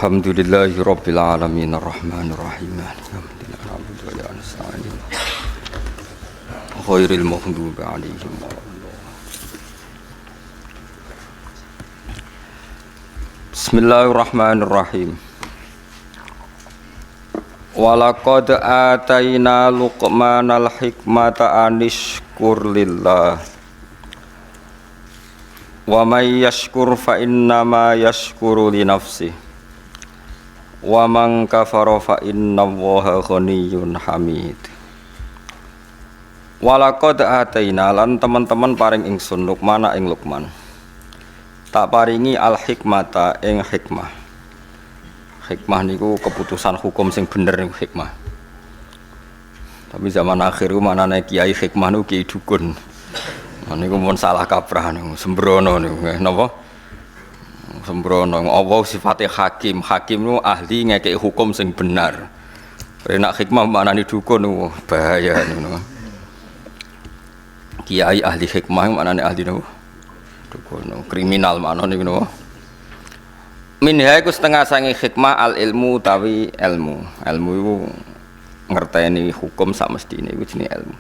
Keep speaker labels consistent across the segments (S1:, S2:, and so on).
S1: Alhamdulillahi Rabbil Alamin Ar-Rahmanir Rahim Maliki yaumiddin na'budu wa nasta'in ghairil maghdubi 'alaihim waladdallin. Bismillahirrahmanirrahim. Walaqad atayna Luqmanal hikmata anishkur lillah wa may yashkur fa innama yashkuru li nafsihi wa man kafara fa innallaha ghaniyyun hamid. Walaqad ataina lan teman-teman paring ingsun Luqman ing Luqman. Tak paringi al hikmata ing hikmah. Hikmah niku keputusan hukum sing bener niku hikmah. Tapi zaman akhir ku manane kiai hikmah niku kiai dukun. Niku mun salah kaprah niku sembrono niku napa? Sembrono Allah sifatnya hakim. Hakim itu ahli ngekei hukum sing benar. Nak hikmah maknane dukun bahaya niku. Kiai ahli hikmah maknane ahli niku dukun. Kriminal maknane niku. Minha iku setengah sange hikmah al ilmu utawi ilmu. Ilmu iku ngerteni hukum sak mestine iku jenenge ilmu.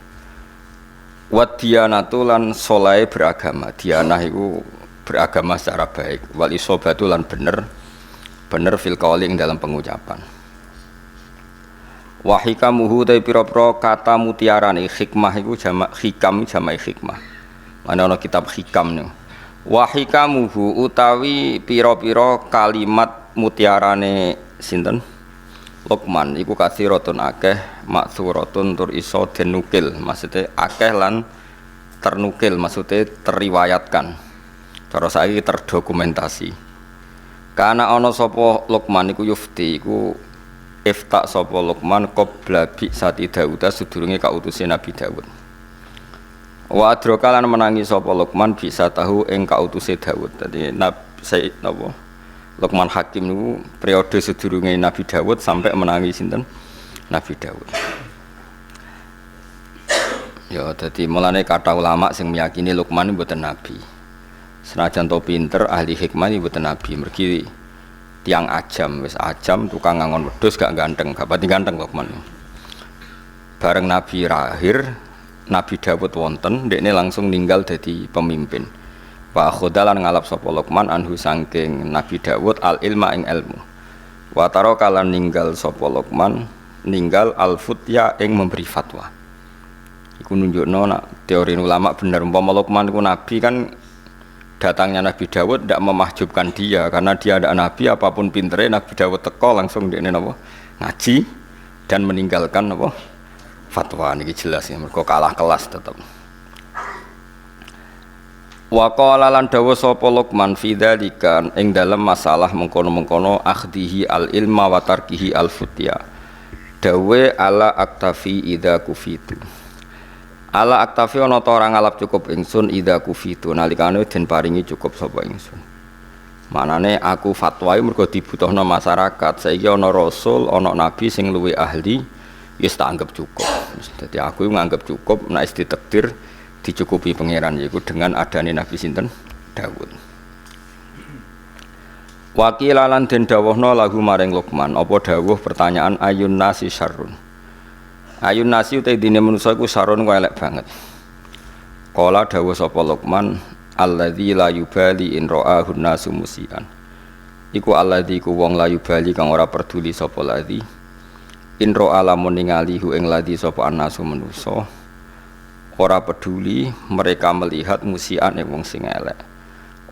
S1: Wa diyanatu lan saleh beragama. Diyanah iku beragama secara baik, wal isobatu lan bener fil qawli dalam pengucapan. Wa hikamuhu ta pira-pira kata mutiarane hikmah iku jamak hikam jamak hikmah. Ana kitab hikam niku. Wa hikamuhu utawi pira-pira kalimat mutiarane sinten? Luqman iku kathiratun akeh, maksuratun tur iso denukil, maksudnya akeh lan ternukil, maksudnya teriwayatkan. Cara saiki terdokumentasi. Kana ana sapa Luqman iku yufti iku ifta sapa Luqman qabla bi sati Daud sedurunge kautuse Nabi Daud. Wa adroka lan menangi sapa Luqman bisa tahu ing kautuse Daud. Dadi Sayyid napa Luqman Hakim niku periode sedurunge Nabi Daud sampai menangi sinten Nabi Daud. Ya dadi mulane kata ulama sing meyakini Luqman mboten nabi. Senajan to pinter ahli hikmah iki mboten nabi, mergi tiang ajam, wis ajam tukang ngangon wedhus gak ganteng, gak pati ganteng Luqman. Bareng nabi lahir, Nabi Dawud wonten, ndekne langsung ninggal dadi pemimpin. Wa khodalan ngalap sapa Luqman anhu saking Nabi Dawud al ilma ing ilmu. Wa taraka lan ninggal sapa Luqman ninggal al futya ing memberi fatwa. Iku nunjukno nak teori ulama bener umpama Luqman iku nabi kan datangnya Nabi Dawud tidak memahjubkan dia karena dia ada nabi apapun pinternya Nabi Dawud teko langsung dia ngaji dan meninggalkan fatwa ini jelas ya mereka kalah kelas tetap. Wa qala lan dawa sapa Luqman fi dzalika ing dalam masalah mengkono-mengkono akhdihi al ilma wa tarkihi al futya dawe ala aktafi idza kufitu. Ala aktafi ana ta ora ngalap cukup ingsun idza kufitu nalikane den paringi cukup sapa ingsun. Manane aku fatwa mergo dibutuhno masyarakat. Saiki ana rasul, ana nabi sing luwih ahli, wis tak anggap cukup. Dadi aku nganggep cukup nek ditakdir dicukupi pangeran yaiku dengan adane nabi sinten Daud. Wakilalan den dawuhna lahu maring Luqman, apa dawuh pertanyaan ayun nasi syarrun. Ayun nasi utai dine manusa iku sarun ku elek banget. Qala dawuh sapa Luqman, alladzi la yubali in ra'ahu nasu musian. Iku alladzi ku wong la yubali kang ora peduli sapa ladzi. In ra'a lamun ningali hu ing ladzi sapa anasu manusa. Ora peduli mereka melihat musian ing wong sing elek.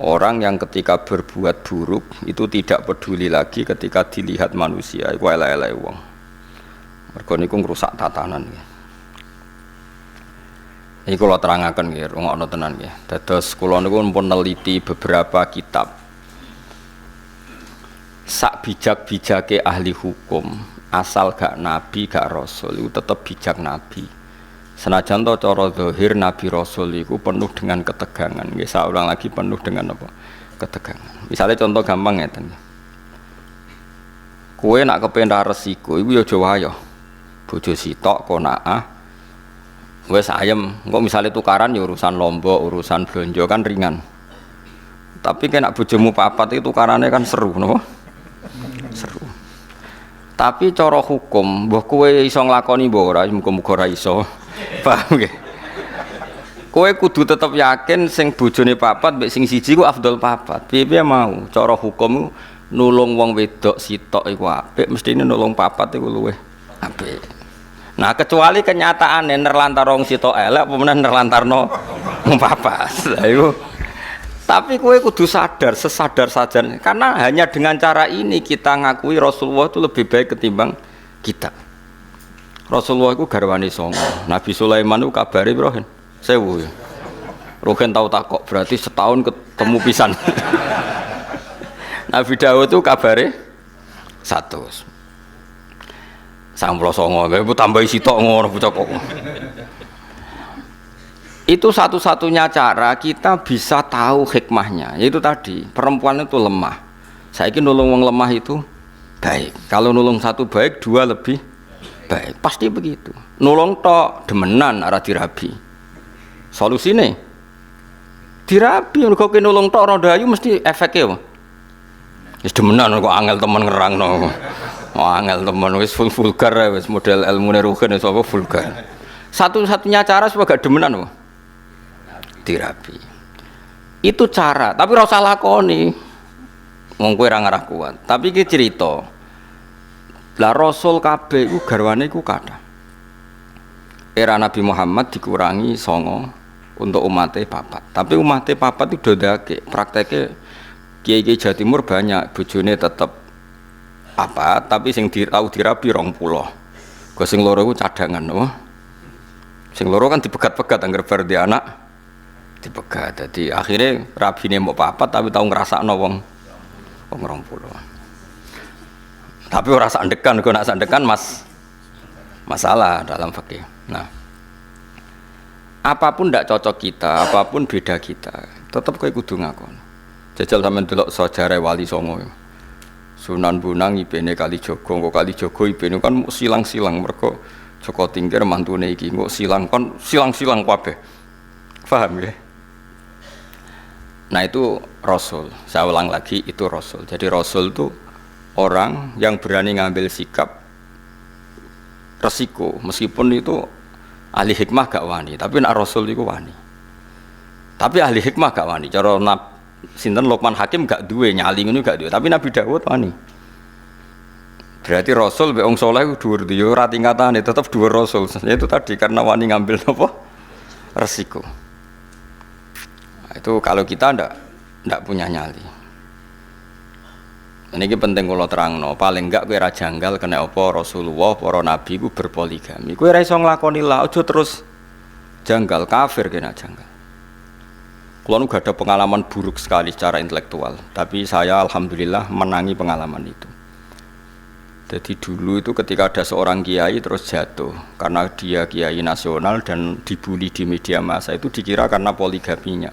S1: Orang yang ketika berbuat buruk itu tidak peduli lagi ketika dilihat manusia iku elek-elek wong. Mergo niku ngrusak tatanan nggih. Iki kula terangaken nggih, rungokno tenan nggih. Dados kula niku pun neliti beberapa kitab. Sak bijak-bijake ahli hukum, asal gak nabi, gak rasul iku tetep bijak nabi. Senajan to cara zahir nabi rasul iku penuh dengan ketegangan. Nggih, saurang lagi penuh dengan apa? Ketegangan. Misalnya contoh gampang ngeten. Kowe nak kepen ra resiko iku ya aja wayo. Bojo sitok konaah wis ayem engko misale tukaran ya urusan lombok urusan blonjo kan ringan tapi kan nak bojomu papat itu tukarane kan seru napa seru. Tapi cara hukum, mbah kowe iso nglakoni mbah ora, muga-muga ora iso. Paham nggih? Kowe kudu tetep yakin sing bojone papat mbek sing siji ku afdol papat. Piye-piye mau, cara hukum nulung wong wedok sitok iku apik, mestine nulung papat iku luwih apik. Nah, kecuali kenyataane nerlantar wong sitok elek apa meneh nerlantarno wong papat. Lah iku tapi kowe kudu sadar, sesadar saja karena hanya dengan cara ini kita ngakui Rasulullah itu lebih baik ketimbang kita. Rasulullah itu garwane songo. Nabi Sulaiman itu kabare piro? 1000. Rogen tau takok berarti setahun ketemu pisan. Nabi Daud itu kabare 100. 99, kowe tambahi sitok ngono bocah kok. Itu satu-satunya cara kita bisa tahu hikmahnya. Yaitu tadi, perempuan itu lemah. Saiki nulung wong lemah itu baik. Kalau nulung satu baik, dua lebih baik. Pasti begitu. Nulung tok demenan ora dirabi. Solusine dirabi, mergo ki nulung tok rondo ayu mesti efeknya apa? Wis demenan kok angel temen ngerangno. Oh, angel temen wis vulgar wis model ilmune rugen wis apa vulgar. Satu-satunya cara supaya gak demenan apa? Dirabi. Itu cara, tapi ora usah lakoni. Wong kowe ora ngarah kuat. Tapi iki cerita. Lah Rasul kabeh iku garwane iku kathah. Era Nabi Muhammad dikurangi 9 untuk umatnya papat. Tapi umatnya papat itu dodake. Prakteknya kiai-kiai Jawa Timur banyak bojone tetep papat, tapi sing tau dirabi 20. Go sing loro iku cadangan, no? Sing loro kan dipegat-pegat anggar bar di anak dipegat. Jadi akhirnya rabine mbok papat tapi tau ngrasakno wong 20. Tapi ora sandekan, kok nak sandekan masalah dalam fikih. Nah, apapun ndak cocok kita, apapun beda kita, tetep kowe kudu ngakon. Jajal sampean delok sejarah Wali Songo. Sunan Bonang ibene Kalijogo, kok Kalijogo ibene kan silang-silang mergo Joko Tingkir mantune iki kok silang kon silang-silang kabeh. Paham ya? Nah itu Rasul, saya ulang lagi itu Rasul. Jadi Rasul itu orang yang berani ngambil sikap resiko, meskipun itu ahli hikmah gak wani, tapi nak Rasul itu wani. Tapi ahli hikmah gak wani. Cara sinten Luqman Hakim gak duwe nyali ngono gak duwe, tapi Nabi Daud wani. Berarti Rasul be wong saleh dhuwur yo ora tingkatane tetep dhuwur Rasul. Itu tadi karena wani ngambil apa? Resiko. Itu kalau kita ndak punya nyali. Ini penting kalau terangno, paling enggak kowe ra janggal kena apa Rasulullah para nabi ku berpoligami. Kowe ra iso nglakoni la aja terus janggal kafir kena janggal. Kulo nu gak ada pengalaman buruk sekali secara intelektual, tapi saya alhamdulillah menangi pengalaman itu. Jadi dulu itu ketika ada seorang kiai terus jatuh karena dia kiai nasional dan dibully di media massa itu dikira karena poligaminya.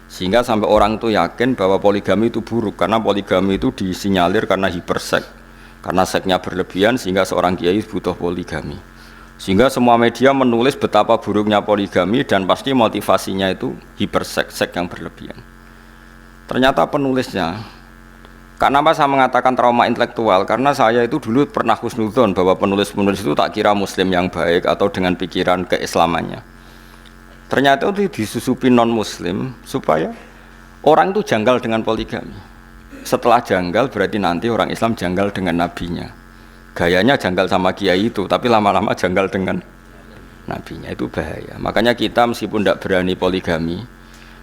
S1: Sehingga sampai orang itu yakin bahwa poligami itu buruk karena poligami itu disinyalir karena hipersek. Karena seksnya berlebihan sehingga seorang kiai butuh poligami. Sehingga semua media menulis betapa buruknya poligami dan pasti motivasinya itu hipersek, seks yang berlebihan. Ternyata penulisnya, karena apa saya mengatakan trauma intelektual? Karena saya itu dulu pernah husnudzon bahwa penulis-penulis itu tak kira muslim yang baik atau dengan pikiran keislamannya. Ternyata itu disusupi non-muslim supaya orang itu janggal dengan poligami. Setelah janggal berarti nanti orang Islam janggal dengan nabinya. Gayanya janggal sama kiai itu, tapi lama-lama janggal dengan nabinya. Itu bahaya. Makanya kita meskipun tidak berani poligami,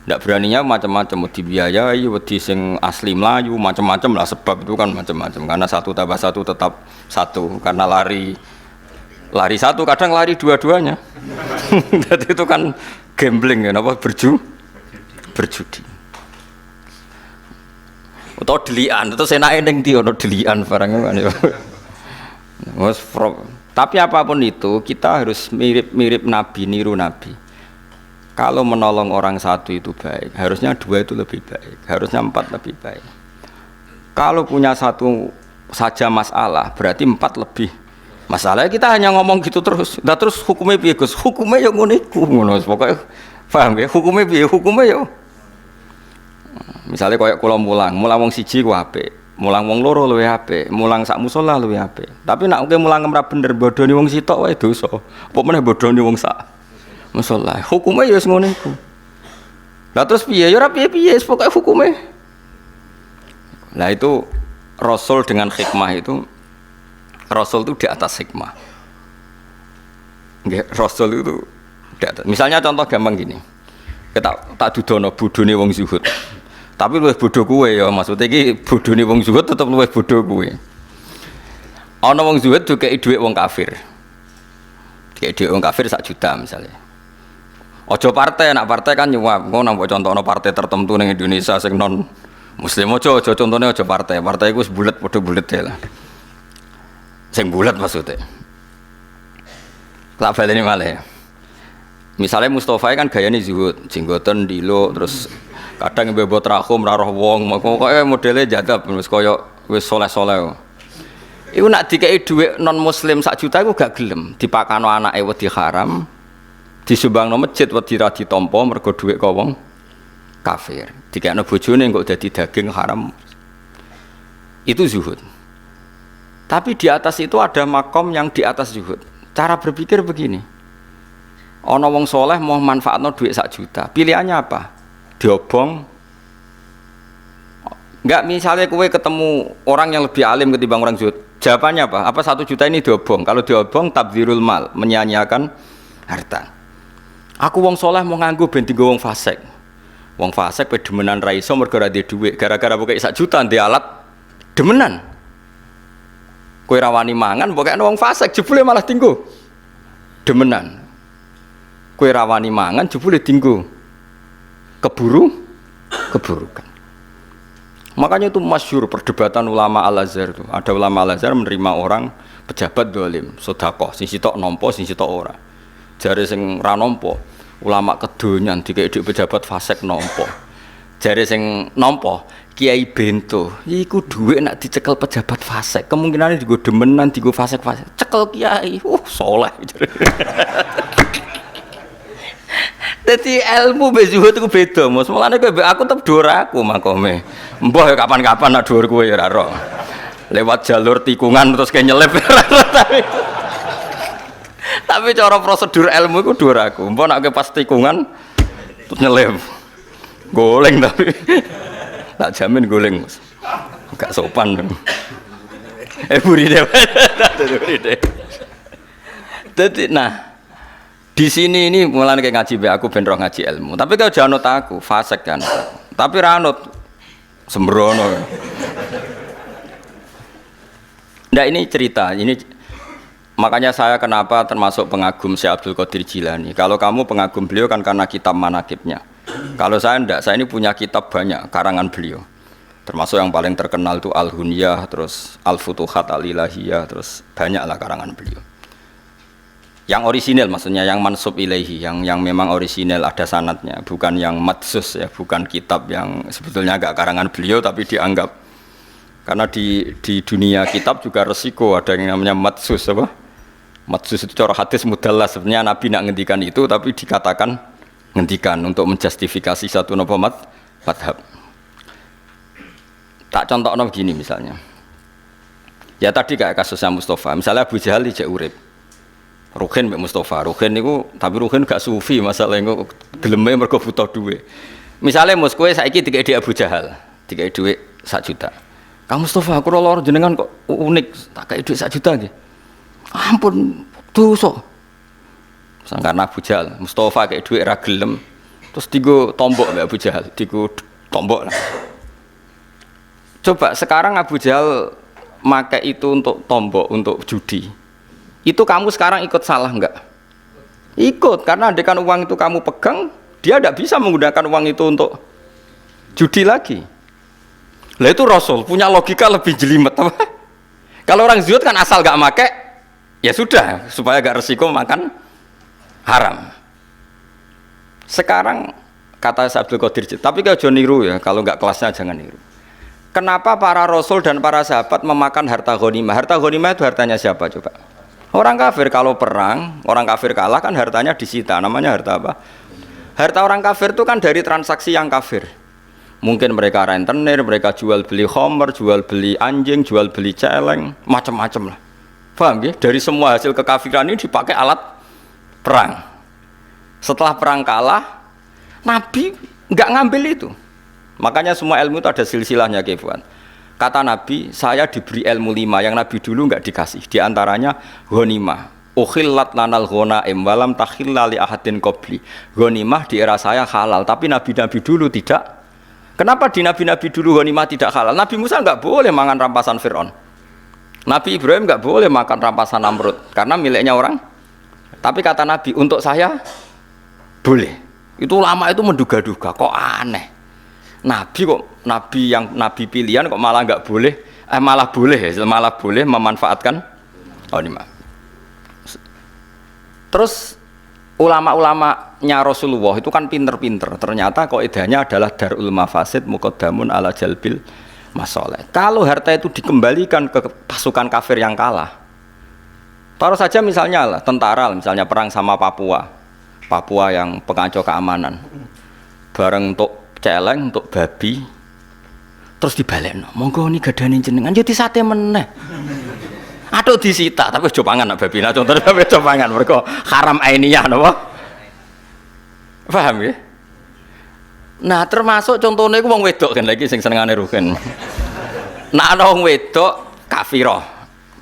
S1: tidak beraninya macam-macam, dibiayai, wedi sing asli Melayu, macam-macam lah, sebab itu kan macam-macam. Karena 1 tambah 1 tetap 1, karena lari 1 kadang lari dua-duanya. Jadi itu kan gambling ya, apa berjudi. Atau delian, itu senake ning ndi ono delian barangnya kan ya. Tapi apapun itu kita harus mirip-mirip Nabi, niru Nabi. Kalau menolong orang 1 itu baik, harusnya 2 itu lebih baik, harusnya 4 lebih baik. Kalau punya 1 saja masalah, berarti 4 lebih masalahnya. Kita hanya ngomong gitu terus. Nah terus hukumnya piye Gus? Hukumnya ya ngono iku ngono. Pokoke paham ya? Hukumnya piye? Hukumnya ya. Misalnya koyo kula mulang wong siji ku apik. Mulang wong loro luwih apik, mulang sak musala luwih apik. Tapi nek kowe mulang ora bener bodoni wong sitok wae dosa. Apa meneh bodoni wong sak musala. Hukume ya wis ngono iku. Lah terus piye? Ya ora piye-piye, pokoke hukume. Lah itu Rasul dengan hikmah itu Rasul itu di atas hikmah. Nggih, Rasul itu di atas. Misalnya contoh gampang gini. Kita tak dudono bodone wong zuhud. Tapi luwih bodho kowe ya, maksudnya iki bodhone wong zuhud tetep luwih bodho kowe. Ana wong zuhud dikeki dhuwit wong kafir. Dikeki dhuwit wong kafir 1 juta misalnya. Aja partai, nak partai kan nyuwap. Engko nang mbok contohno partai tertentu ning Indonesia sing non muslim aja contone aja partai. Partai iku wis bulet padha bulet lah. Sing bulet maksudnya. Tak baleni malih. Misalnya Mustafa kan gayane zuhud, jenggoten dilo terus kadang mbebot rahum ra roh wong, pokoke modele jadab wis kaya wis soleh-soleh. Iku nak dikeki dhuwit non muslim 1 juta iku gak gelem, dipakano anake wedi haram, disumbangno masjid wedi ra ditampa mergo dhuwit ka wong kafir. Dikekno bojone kok dadi daging haram. Itu zuhud. Tapi di atas itu ada makom yang di atas zuhud. Cara berpikir begini. Ana wong soleh mau manfaatno dhuwit 1 juta. Pilihannya apa? Diobong. Enggak, misalnya kowe ketemu orang yang lebih alim ketimbang orang zuhud. Jawabannya apa? Apa 1 juta ini diobong? Kalau diobong tabdzirul mal, menyia-nyiakan harta. Aku wong soleh mau nganggo ben dienggo wong fasik. Wong fasik pe demenan ra iso mergo ra duwe dhuwit. Gara-gara pokoke 1 juta ndek alat demenan. Kowe ra wani mangan pokoke ana wong fasik jebule malah dienggo demenan. Kowe ra wani mangan jebule dienggo keburukan. Makanya itu masyhur perdebatan ulama Al-Azhar itu. Ada ulama Al-Azhar menerima orang pejabat dolim, sedekah, sing sitok nampa, sing sitok ora. Jare sing ra nampa, ulama kedonyan dikek pejabat fasik nampa. Jare sing nampa, Kiai Bento, iku dhuwit nek dicekel pejabat fasik, kemungkinane dienggo demenan, dienggo fasik-fasik. Cekel kiai, saleh. Dadi ilmu mbek zuhud iku beda, Mas. Mulane kowe mbek aku tetep dhuwur aku makome. Mbah ya kapan-kapan nak dhuwur kowe ya ora ro. Lewat jalur tikungan terus ke nyelip. Tapi cara prosedur ilmu iku dhuwur aku. Mbah nak pas tikungan terus nyelip. Goleng tapi. Tak jamin goleng, Mas. Gak sopan. Burine. Dadi nah di sini ini mulane kayak ngaji be aku ben roh ngaji ilmu. Tapi kalau jangan aku fasik kan. Tapi ranut sembrono. Ndak ini cerita, ini makanya saya kenapa termasuk pengagum Syekh Abdul Qadir Jilani. Kalau kamu pengagum beliau kan karena kitab manaqibnya. Kalau saya ndak, saya ini punya kitab banyak karangan beliau. Termasuk yang paling terkenal itu Al-Hunyah, terus Al-Futuhat Al-Ilahiyah, terus banyaklah karangan beliau. Yang orisinil maksudnya yang mansub ilaihi, yang memang orisinil ada sanadnya, bukan yang madsus ya, bukan kitab yang sebetulnya agak karangan beliau tapi dianggap. Karena di dunia kitab juga resiko ada yang namanya madsus apa? Madsus itu cara hadis mudallas, sebenarnya Nabi nak ngendikan itu tapi dikatakan ngendikan untuk menjustifikasi satu madhab. Tak contohnya begini misalnya. Ya tadi kayak kasusnya Mustafa, misalnya Abu Jahal dijak urip. Ruhin mbek Mustafa, Ruhin niku tapi Ruhin gak sufi masalah niku geleme mergo butuh duit. Misale mus kowe saiki dikek Abu Jahal, dikek duit 1 juta. Kang Mustafa, aku loro jenengan kok unik, tak kei duit 1 juta nggih. Ampun, dosa. Sangkana Abu Jahal, Mustafa kei duit ra gelem, terus digo tombok mbek Abu Jahal, digo tombok lah. Coba sekarang Abu Jahal make itu untuk tombok, untuk judi. Itu kamu sekarang ikut salah enggak? Ikut, karena andaikan uang itu kamu pegang, dia tidak bisa menggunakan uang itu untuk judi lagi. Lah itu Rasul punya logika lebih jelimet apa? Kalau orang zuhud kan asal gak make, ya sudah, supaya gak resiko makan haram. Sekarang kata Abdul Qadir, tapi kalau jangan niru ya, kalau nggak kelasnya jangan niru. Kenapa para Rasul dan para sahabat memakan harta ghanimah? Harta ghanimah itu hartanya siapa coba? Orang kafir. Kalau perang, orang kafir kalah kan hartanya disita, namanya harta apa? Harta orang kafir itu kan dari transaksi yang kafir. Mungkin mereka rentenir, mereka jual beli khamr, jual beli anjing, jual beli celeng, macam-macam lah. Paham ya? Dari semua hasil kekafiran ini dipakai alat perang. Setelah perang kalah, Nabi nggak ngambil itu. Makanya semua ilmu itu ada silsilahnya, Kefuan. Kata Nabi, saya diberi ilmu 5 yang Nabi dulu nggak dikasih. Di antaranya ghanimah. Ukhillat lanal ghanaim walam takhilla li ahadin qabli. Ghanimah di era saya halal, tapi nabi-nabi dulu tidak. Kenapa di nabi-nabi dulu ghanimah tidak halal? Nabi Musa nggak boleh makan rampasan Fir'aun. Nabi Ibrahim nggak boleh makan rampasan Namrud karena miliknya orang. Tapi kata Nabi, untuk saya boleh. Itu ulama itu menduga-duga, kok aneh. Nabi kok nabi pilihan kok malah nggak boleh, malah boleh memanfaatkan ghanimah. Terus ulama-ulamanya Rasulullah itu kan pinter-pinter. Ternyata kaidahnya adalah darul mafasid muqaddamun ala jalbil masoleh. Kalau harta itu dikembalikan ke pasukan kafir yang kalah, taruh saja misalnya lah, tentara misalnya perang sama Papua yang pengacau keamanan, bareng untuk celeng, untuk babi, terus dibalekno, monggo ini gadane jenengan, jadi sate meneh. Aduh disita, tapi coba pangan nak babi, nah contohnya tapi coba pangan, mereka haram ainiyah, napa? Paham ya? Nah termasuk contohnya itu wong wedok kan lagi sing senengane rugen. Nah ana wong wedok kafirah,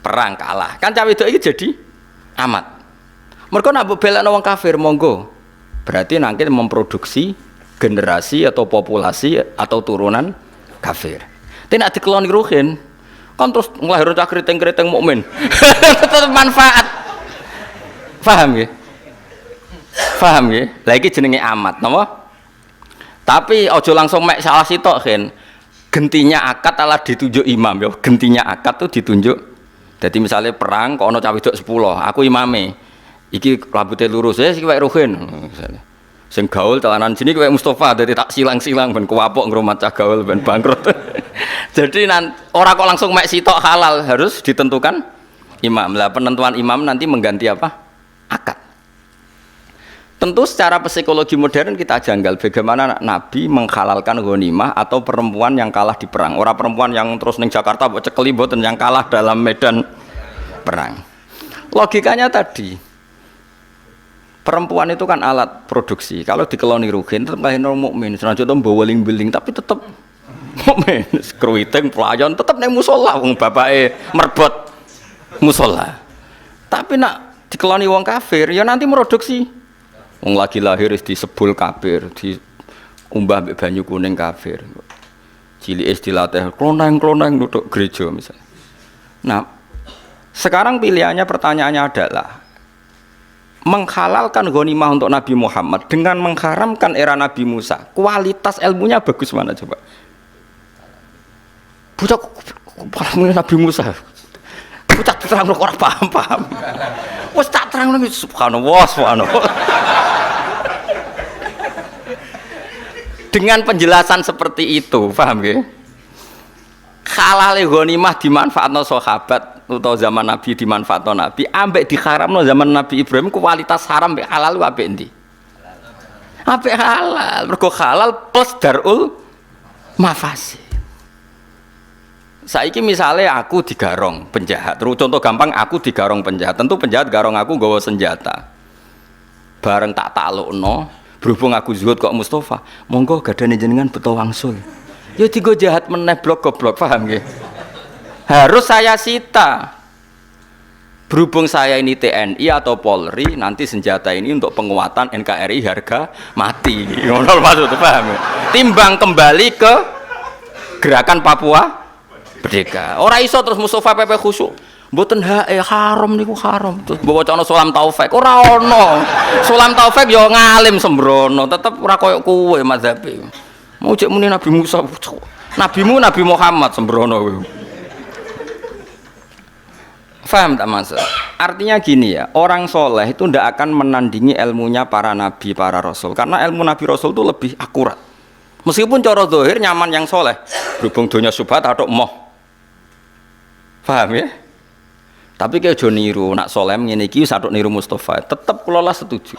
S1: perang kalah, kan cah wedok iki jadi amat. Mereka nak belakno wong kafir, monggo. Berarti nanti memproduksi generasi atau populasi atau turunan kafir. Tidak dikeloni rugen. Kan terus ngelahir cah keriting-keriting mukmin. Tetap manfaat. Paham ya? Paham ya? Lagi jenenge amat, napa? Tapi ojo langsung mek salah sitok kan. Gentinya akad adalah ditunjuk imam ya. Gentinya akad tuh ditunjuk. Jadi misalnya perang kok ono cah wedok 10, aku imame. Iki rambutnya lurus, iki wae rugen. Sing gaul celanan sini kayak Mustafa, jadi tak silang-silang ben kuwapok ngrumat cah gaul ben bangkrut. Jadi orang kok langsung mek sitok halal, harus ditentukan imam. Lah penentuan imam nanti mengganti apa? Akad. Tentu secara psikologi modern kita janggal bagaimana Nabi menghalalkan ghanimah atau perempuan yang kalah di perang. Orang perempuan yang terus ning Jakarta mbok cekeli mboten yang kalah dalam medan perang. Logikanya tadi perempuan itu kan alat produksi. Kalau dikeloni rugen tetap lahir mukmin. Senajan to mbawa beling tapi tetap mukmin. Kruwiting pelayan tetap ning musala wong bapake merbot musala. Tapi nak dikeloni wong kafir ya nanti produksi. Wong lagi lahir disebul kafir, diumbah mbek banyu kuning kafir. Cilik dilatih kloneng-kloneng duduk gereja misalnya. Nah, sekarang pilihannya pertanyaannya adalah menghalalkan ghanimah untuk Nabi Muhammad dengan mengharamkan era Nabi Musa, kualitas ilmunya bagus mana coba? Bocah Nabi Musa, bocah terang orang paham. Wes tak terang lagi subhanallah. Dengan penjelasan seperti itu, paham ya? Halal ghanimah dimanfaatno sahabat atau zaman Nabi dimanfaatno Nabi, ambek diharamno zaman Nabi Ibrahim kualitas haram ambek halal ambek endi? Ambek halal, mergo halal plus darul mafasid. Saiki misalnya aku digarong penjahat, terus contoh gampang aku digarong penjahat, tentu penjahat garong aku nggawa senjata. Bareng tak taklukno, berhubung aku zuhud kok Mustafa, monggo gadane jenengan beto wangsul. Ya tiga jahat meneh blok goblok, paham nggih? Harus saya sita. Berhubung saya ini TNI atau Polri, nanti senjata ini untuk penguatan NKRI harga mati. Ngono maksudnya, paham ya? Timbang kembali ke gerakan Papua Merdeka. Ora iso terus Mustafa PP khusyuk. Mboten haram niku haram. Terus bawa cono Sulam Taufik. Ora ono. Sulam Taufik yo ngalim sembrono, tetep ora koyo kowe mazhabe. Mau cek muni Nabi Musa. Nabimu Nabi Muhammad sembrono kowe. Faham tak Mas? Artinya gini ya, orang soleh itu tidak akan menandingi ilmunya para nabi, para rasul. Karena ilmu nabi rasul itu lebih akurat. Meskipun cara zahir nyaman yang soleh. Berhubung dunia subhat atau moh. Paham ya? Tapi kayak jo niru, nak soleh ngene iki sadok niru Mustafa. Tetap kula lah setuju.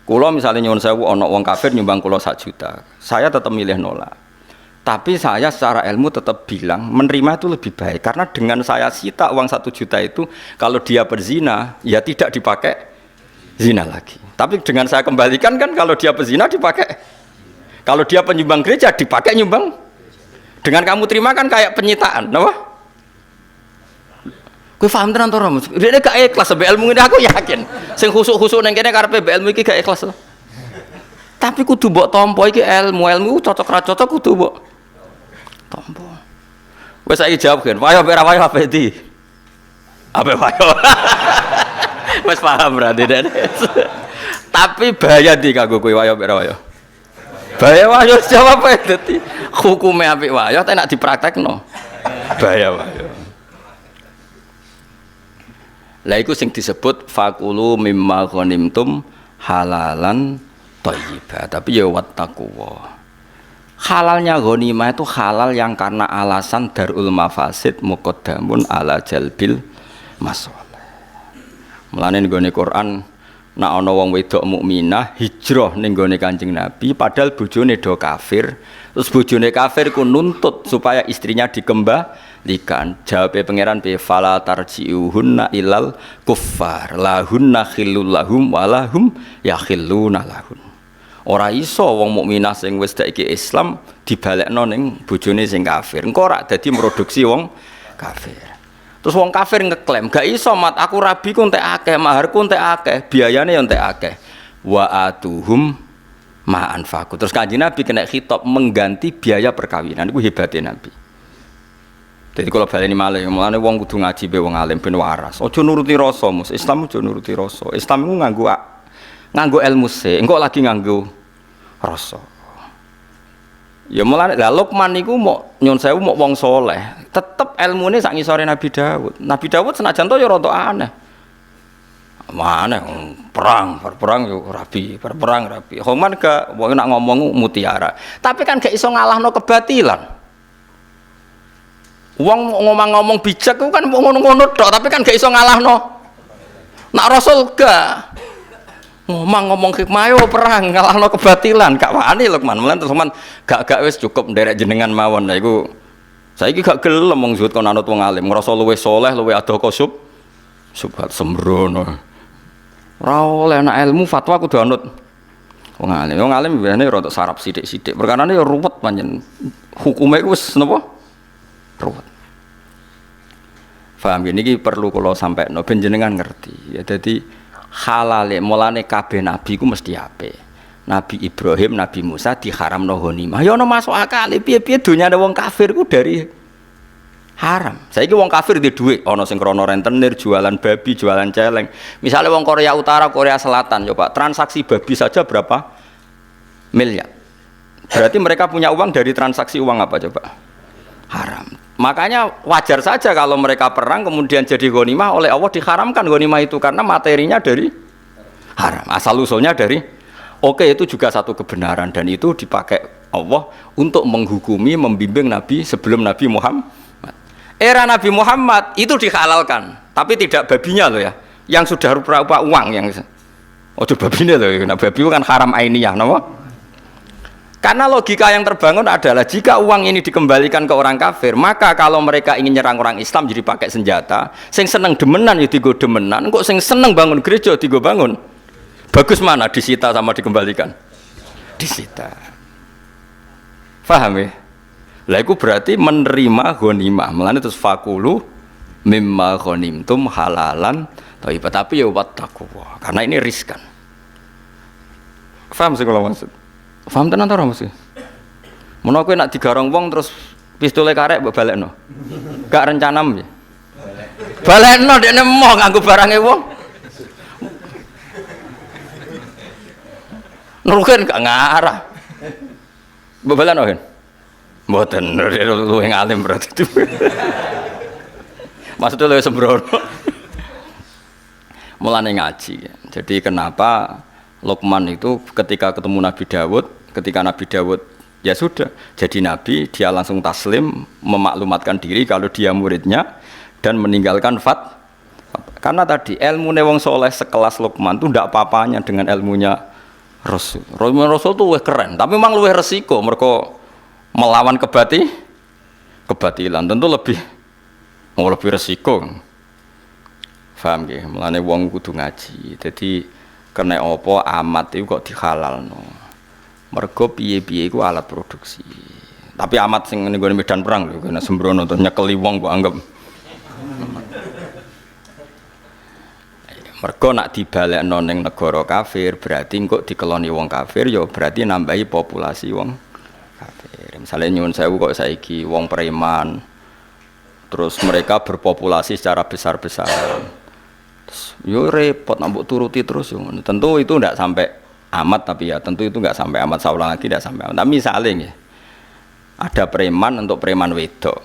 S1: Kula misalnya nyuwun sewu ana wong kafir nyumbang kula 1 juta. Saya tetap milih nolak. Tapi saya secara ilmu tetap bilang menerima itu lebih baik karena dengan saya sita uang 1 juta itu kalau dia berzina ya tidak dipakai zina lagi. Tapi dengan saya kembalikan kan kalau dia berzina dipakai. Kalau dia penyumbang gereja dipakai nyumbang. Dengan kamu terima kan kayak penyitaan, apa? Kowe paham tenan to ora? Dene gak ikhlas mbek ilmu ini aku yakin. Sing khusuk-khusuk ning kene karepe mbek ilmu iki gak ikhlas. Tapi kudu mbok tampa iki ilmu cocok ra cocok kudu mbok tampa. Wes saiki jawab kan. Wayo ora wayo apa iki? Apa wayo? Wes paham berarti dene. Tapi bahaya di kanggo kowe wayo ora wayo. Bahaya wayo jawab ae dadi hukume apik wayo tapi nek dipraktekno. Bahaya wayo. Lah iku sing disebut fakulu mimma ghanimtum halalan thayyibah. Tapi ya wattaqwa. Halalnya ghanimah itu halal yang karena alasan darul mafasid muqaddamun ala jalbil masalih. Mulane nggone Quran nek ana wong wedok mukminah hijrah ning gone Kanjeng Nabi padahal bojone do kafir, terus bojone kafir ku nuntut supaya istrinya dikembalikan. Jawabe pangeran bi fala tarji'uhunna ilal kuffar lahunna khillul lahum walahum yakhilluna lahun. Ora iso wong mukminah sing wis dak iki Islam dibalekno ning bojone sing kafir. Engko ora dadi produksi wong kafir. Terus wong kafir ngeklaim, gak iso mat aku rabi ku entek akeh, maharku entek akeh, biayane yo entek akeh. Wa atuhum ma anfaqu. Terus Kanjeng Nabi kena khitab mengganti biaya perkawinan. Iku hebate Nabi. Jadi kalau baleni malih, mulane wong kudu ngaji be wong alim ben waras. Aja nuruti rasa, Mus. Islam aja nuruti rasa. Islam iku nganggo ilmu sik, engko lagi nganggo rasa. Ya mulane lah Luqman niku mok nyun sewu mok wong saleh, tetep ilmune sak ngisore Nabi Daud. Nabi Daud senajan to ya rada aneh. Mana perang yo rabi, perang rabi. Homan ke wong nak ngomong mutiara. Tapi kan gak iso ngalahno kebatilan. Wong ngomong bijak ku kan ngono-ngono tok, tapi kan gak iso ngalahno. Nak Rasul gak ngomong hikmah yo perang ngalahno kebatilan gak wani Luqman. Mulane terus Luqman gak wis cukup nderek jenengan mawon. Lah iku saiki gak gelem wong zuhud kon anut wong alim, ngrasa luwih saleh, luwih adaka subhat sembrono. Ora oleh ana ilmu fatwa kudu anut wong alim. Wong alim biasane rada sarap sithik-sithik. Perkarane yo ruwet pancen. Hukume iku wis napa? Ruwet. Paham niki perlu kula sampekno ben jenengan ngerti. Ya dadi halale mulane kabeh nabi ku mesti apik. Nabi Ibrahim, Nabi Musa diharamno ghanimah. Ya ana masuk akal, piye-piye donyane wong kafir ku dari haram. Saiki wong kafir di dhuwit, ana sing krana rentenir, jualan babi, jualan celeng. Misalnya wong Korea Utara, Korea Selatan, coba transaksi babi saja berapa miliar. Berarti mereka punya uang dari transaksi uang apa coba? Haram. Makanya wajar saja kalau mereka perang kemudian jadi ghanimah oleh Allah diharamkan ghanimah itu karena materinya dari haram. Asal usulnya dari itu juga satu kebenaran dan itu dipakai Allah untuk menghukumi, membimbing Nabi sebelum Nabi Muhammad. Era Nabi Muhammad itu dihalalkan, tapi tidak babinya loh ya, yang sudah rupa-rupa uang yang babinya loh, nah babi itu kan haram ainiyah, no? Karena logika yang terbangun adalah jika uang ini dikembalikan ke orang kafir, maka kalau mereka ingin nyerang orang Islam jadi pakai senjata, sing seneng demenan ya digo demenan, kok sing seneng bangun gereja digo bangun. Bagus mana disita sama dikembalikan? Disita. Paham ya? Lah itu berarti menerima ghanimah. Mulane terus fakulu mimma ghanimtum halalan thayyibah, tapi ya wattaqwa. Karena ini riskan. Paham sih kalau maksud? Paham tenan ta ora mesti? Menawa kowe nak digarong wong terus pistole karek mbok balekno. Gak rencana piye? Balekno dekne moh nganggo barange wong. Nuruken gak ngarah. Mbok balekno kan? Mboten luwih ngalim berarti itu. Maksudnya luwih sembrono. Mulane ngaji. Jadi kenapa Luqman itu ketika ketemu Nabi Daud, ketika Nabi Daud ya sudah jadi nabi, dia langsung taslim, memaklumatkan diri kalau dia muridnya dan meninggalkan karena tadi ilmu wong soleh sekelas Luqman itu tidak apa-apanya dengan ilmunya Rasul. Rasul itu keren, tapi memang lebih resiko. Mereka melawan kebatilan tentu lebih resiko. Paham nggih? Mulane wong kudu ngaji. Dadi kena apa amat iku kok dihalalno. Mergo piye-piye iku alat produksi. Tapi amat sing ning medan perang lho, kena sembrono terus nyekeli wong kok anggap. Mergo nak dibalekno ning negara kafir berarti kok dikeloni wong kafir ya berarti nambahi populasi wong kafir. Misalnya nyuwun sewu kok saiki wong preman terus mereka berpopulasi secara besar-besaran. Yo repot nak mbok turuti terus yo. Tentu itu tidak sampai amat tapi ya tentu itu enggak sampai amat saulang lagi tidak sampai amat. Tapi misalnya ya, ada preman untuk preman wedok.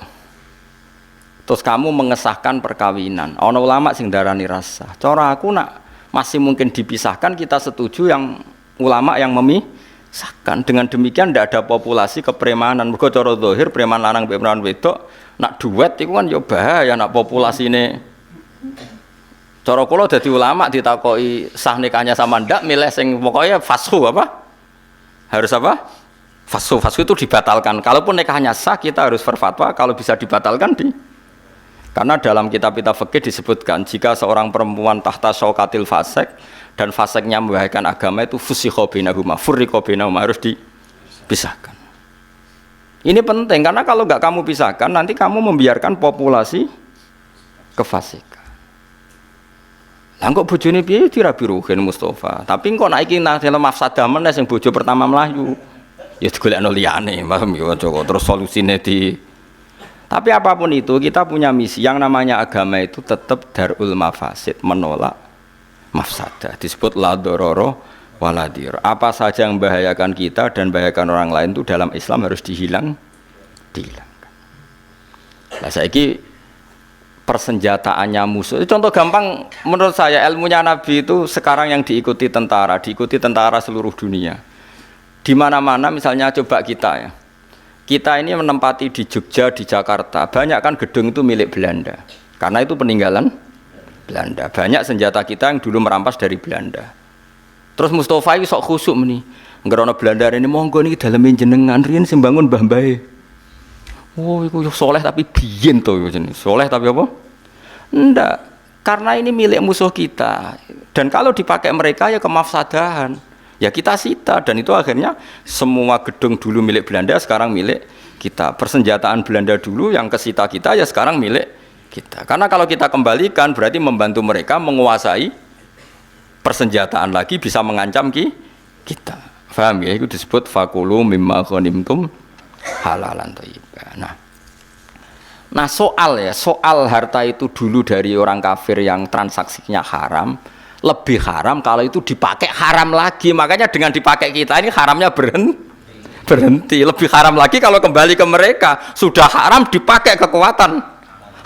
S1: Terus kamu mengesahkan perkawinan. Ana ulama sing darani rasah. Cara aku nak masih mungkin dipisahkan kita setuju yang ulama yang memisahkan. Dengan demikian tidak ada populasi kepremanan. Mergo cara zahir preman lanang preman wedok nak duet iku kan yo bahaya nak populasine. Cara kula dadi ulama ditakoki sah nikahnya sama ndak milih sing pokoknya fashu apa? Harus apa? Fashu itu dibatalkan. Kalaupun nikahnya sah kita harus berfatwa kalau bisa dibatalkan karena dalam kitab-kitab fikih disebutkan jika seorang perempuan tahta syaukatil fasik dan fasiknya membahayakan agama itu fusikha bainahuma furriqa bainahuma harus dipisahkan. Ini penting karena kalau enggak kamu pisahkan nanti kamu membiarkan populasi kefasikan. Lah kok bojone piye dirabi ruhin Mustafa. Tapi kok nek iki nang dalam mafsadah meneh sing bojo pertama mlayu. Ya digolekno liyane, paham ya terus solusine Tapi apapun itu kita punya misi yang namanya agama itu tetap darul mafasid, menolak mafsadah. Disebut la dororo waladir. Apa saja yang membahayakan kita dan membahayakan orang lain itu dalam Islam harus dihilangkan. Nah, saiki persenjataannya musuh. Contoh gampang menurut saya ilmunya Nabi itu sekarang yang diikuti tentara seluruh dunia. Di mana-mana misalnya coba kita ya. Kita ini menempati di Jogja, di Jakarta, banyak kan gedung itu milik Belanda. Karena itu peninggalan Belanda. Banyak senjata kita yang dulu merampas dari Belanda. Terus Mustafa itu sok khusyuk nih. Ngerono Belanda ini monggo nih dalemin jenengan riyen sing bangun Mbah Mbae. Oh, itu soleh tapi biyen to jenis. Soleh tapi apa? Ndak. Karena ini milik musuh kita. Dan kalau dipakai mereka ya kemafsadahan. Ya kita sita dan itu akhirnya semua gedung dulu milik Belanda sekarang milik kita. Persenjataan Belanda dulu yang kesita kita ya sekarang milik kita. Karena kalau kita kembalikan berarti membantu mereka menguasai persenjataan lagi bisa mengancam kita. Paham ya? Itu disebut fakulu mimma ghanimtum halalan thayyiban. Nah soal harta itu dulu dari orang kafir yang transaksinya haram. Lebih haram kalau itu dipakai haram lagi. Makanya dengan dipakai kita ini haramnya berhenti. Lebih haram lagi kalau kembali ke mereka. Sudah haram dipakai kekuatan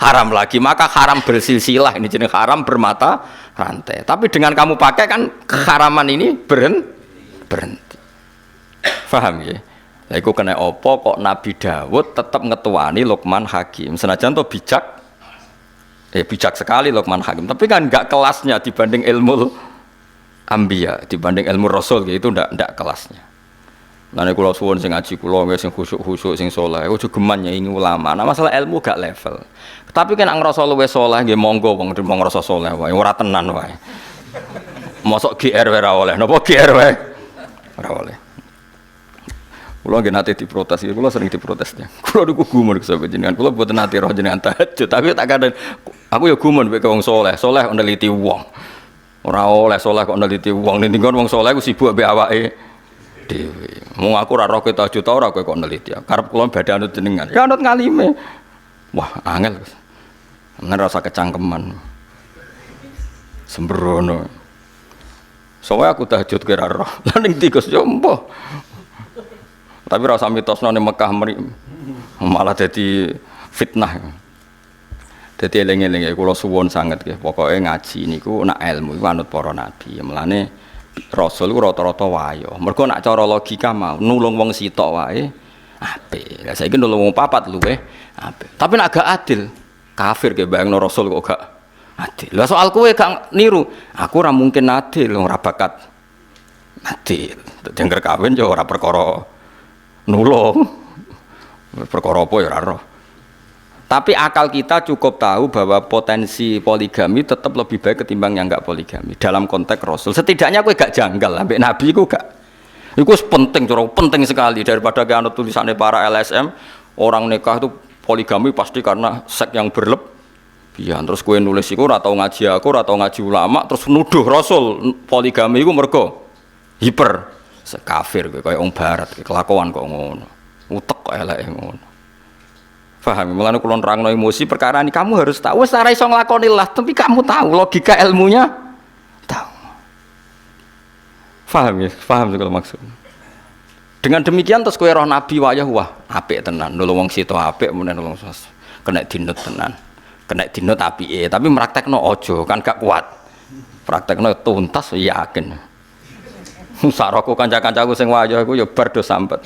S1: haram lagi. Maka haram bersilsilah. Ini jenis haram bermata rantai. Tapi dengan kamu pakai kan keharaman ini berhenti. Paham ya? Lah iku kena opo kok Nabi Dawud tetap ngetuani Luqman Hakim. Senajan to bijak sekali Luqman Hakim, tapi kan enggak kelasnya dibanding ilmu Anbiya, dibanding ilmu Rasul gitu, enggak kelasnya. Lane kula suwun sing ngaji kula sing khusyuk sing saleh, ojo geman nyaingi ulama. Nah masalah ilmu gak level. Tapi kan ngrasa luwih saleh nggih monggo wong ngrasa saleh wae, ora tenan wae. Mosok GR wae ora oleh, napa GR wae? Ora oleh. Kula nggih nate diprotes, kula sering diprotesnya. Kula niku gumun kesabe jenengan, kula mboten nate roh jenengan tahajud, tapi tak kadang aku ya gumun mek wong saleh neliti wong. Ora oleh saleh kok neliti wong, ning wong saleh ku sibuk mbek awake dhewe. Mung aku ora roh tahajud ora kowe kok neliti. Karep kula badhe anut jenengan. Ya anut ngalime. Wah, angel. Ngen rasa kecangkeman. Sembrono. Soale aku tahajud kira roh. Lah ning tikus yo empo. Tapi rasa mitosno ning Mekah malah jadi fitnah. Dadi eling-eling kula suwun sanget nggih. Pokoke ngaji niku nak ilmu iku anut para nabi. Mulane Rasul ku rata-rata wayo. Mergo nak cara logika mau nulung wong sitok wae apik. Lah saiki nulung wong papat luweh apik. Tapi nak gak adil, kafir ge bayangno Rasul kok gak adil. Lah soal kowe gak niru, aku ora mungkin adil, ora bakat adil. Dadi kawin yo ora perkara nulung. Perkara apa ya ora roh. Tapi akal kita cukup tahu bahwa potensi poligami tetap lebih baik ketimbang yang enggak poligami dalam konteks Rasul. Setidaknya kowe gak janggal ambek Nabi iku gak. Iku penting, cara penting sekali daripada kayak tulisannya para LSM orang nikah itu poligami pasti karena seks yang berlebihan. Terus kowe nulis iku ora tau ngaji aku, ora tau ngaji ulama terus nuduh Rasul poligami iku mergo hiper kafir kowe kaya wong barat kelakuan kok ngono. Utek kok eleke ngono. Paham, mulane kula nerangno emosi perkara ini kamu harus tahu wis ora iso nglakoni lah, tapi kamu tahu logika ilmunya tahu. Paham ya? Paham segala maksud. Dengan demikian terus kowe roh nabi wayah wah apik tenan, nulung wong sito apik menen nulung kena dinut tenan. Kena dinut apike, tapi praktekno aja kan gak kuat. Praktekno tuntas yakin. Saroko kanca-kancaku sing wayah iku ya bar do sampet.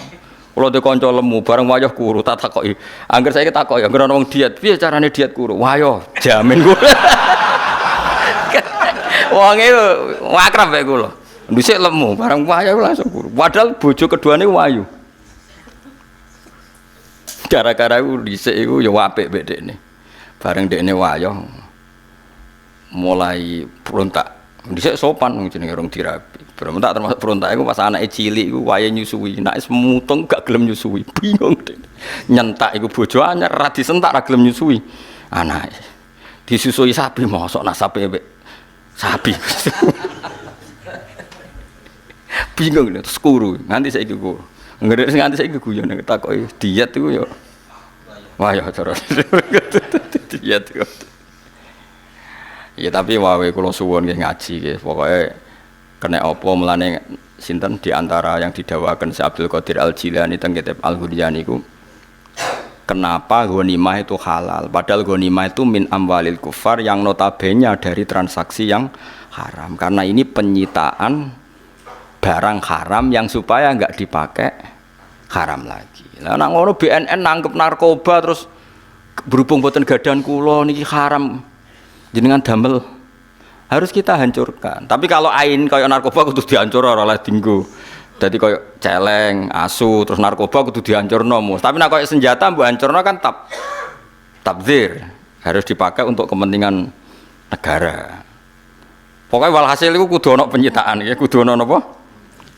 S1: Kalau dia konco lemu, bareng wayah kuru, tak takoki. Angger saya takoki, angger ana wong diet, piye carane diet kuru? Wayah, jamin kula. Wonge akrab mek kula. Dhisik lemu, bareng wayah langsung kuru. Padahal bojo keduane wayu. Gara-gara iku dhisik iku ya apik mek dekne. Bareng dekne wayah mulai berontak. Dhisik sopan jenenge rong dirabi. Berontak termasuk berontak iku pas anake cilik iku wayahe nyusui. Nek semutung gak gelem nyusui. Bingung deh. Nyentak iku bojo anyar ra disentak ra gelem nyusui. Anake disusui sapi mosok nasabe mbek sapi. Bingung terus kuru. Nganti saiki kuru. Nganti saiki guyon takoki diet iku ya. Wah ya cara. Diet iku. Ya tapi wae kula suwun nggih ngaji nggih pokoke kena apa mulane sinten di antara yang didakwakan Syekh Abdul Qadir Al-Jilani teng kitab Al-Ghuryan niku kenapa ghanimah itu halal padahal ghanimah itu min amwalil kufar yang notabene dari transaksi yang haram karena ini penyitaan barang haram yang supaya enggak dipakai haram lagi. Lah nek ngono BNN nangkep narkoba terus berhubung boten gadan kula niki haram jenengan damel harus kita hancurkan. Tapi kalau ain kaya narkoba kudu dihancur ora oleh dinggo. Dadi kaya celeng, asu, terus narkoba kudu dihancurno mus. Tapi nek kaya senjata mbok hancurno kan tabdzir. Harus dipakai untuk kepentingan negara. Pokoknya walhasil itu kudu ono penyitaan ya, kudu ono napa?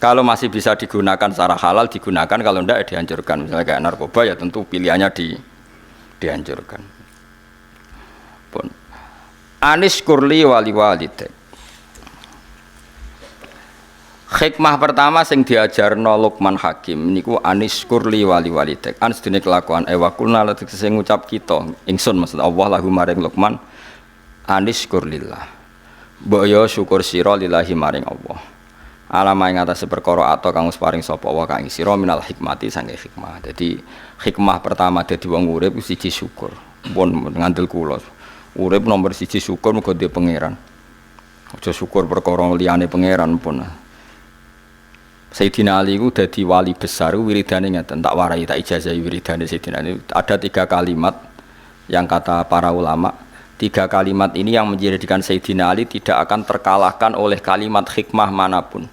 S1: Kalau masih bisa digunakan secara halal digunakan, kalau ndak ya dihancurkan. Misalnya kayak narkoba ya tentu pilihannya dihancurkan. Pun Anis kurli wali walitek. Hikmah pertama sing diajarno Luqman Hakim niku anis kurli wali walitek. Anis dene kelakuan wa kulna latek sing ngucap kita ingsun maksud Allah lahu maring Luqman anis kurlillah. Mbok yo syukur sira lillahi maring Allah. Alama ing atase perkara ato kang wis paring sapa wa kang sira minal hikmati sange hikmah. Jadi hikmah pertama dadi wong urip siji syukur. Pun ngandel kula. Urip nomor siji syukur muga dhewe pangeran. Aja syukur perkara liyane pangeran pun. Sayyidina Ali ku dadi wali besar wiridane ngeten tak warai tak ijazahi wiridane Sayyidina Ali. Ada 3 kalimat yang kata para ulama, 3 kalimat ini yang menjadikan Sayyidina Ali tidak akan terkalahkan oleh kalimat hikmah manapun.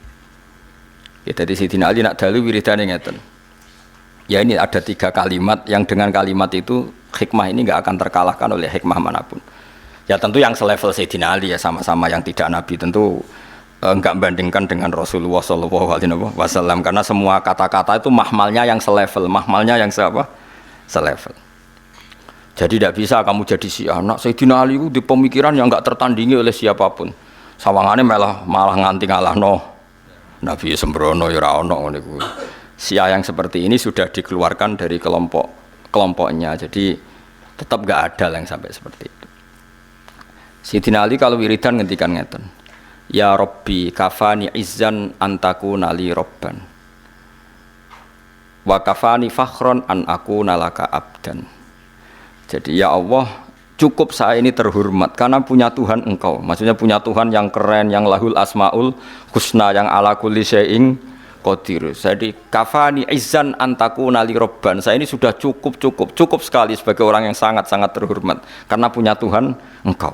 S1: Ya dadi Sayyidina Ali nak dalu wiridane ngeten. Ya ini ada 3 kalimat yang dengan kalimat itu hikmah ini enggak akan terkalahkan oleh hikmah manapun. Ya tentu yang selevel Sayyidina Ali ya sama-sama yang tidak Nabi tentu enggak bandingkan dengan Rasulullah sallallahu alaihi wasallam karena semua kata-kata itu mahmalnya yang selevel, mahmalnya yang selevel. Jadi tidak bisa kamu jadi si anak Sayyidina Ali itu di pemikiran yang enggak tertandingi oleh siapapun. Sawangane malah nganti ngalahno Nabi sembrono ya ora ono ngene kuwi. Syiah yang seperti ini sudah dikeluarkan dari kelompoknya, jadi tetap gak ada yang sampai seperti itu. Sayyidina Ali kalau wiridan ngendikan ngeten, ya Rabbi kafani izzan antakuna li robban wa kafani fakhron an akuna laka abdan. Jadi ya Allah cukup saya ini terhormat karena punya Tuhan engkau, maksudnya punya Tuhan yang keren, yang lahul asmaul husna, yang ala kulli syai'in qadir. Jadi kafani izzan antakuna li robban. Saya ini sudah cukup sekali sebagai orang yang sangat-sangat terhormat karena punya Tuhan engkau.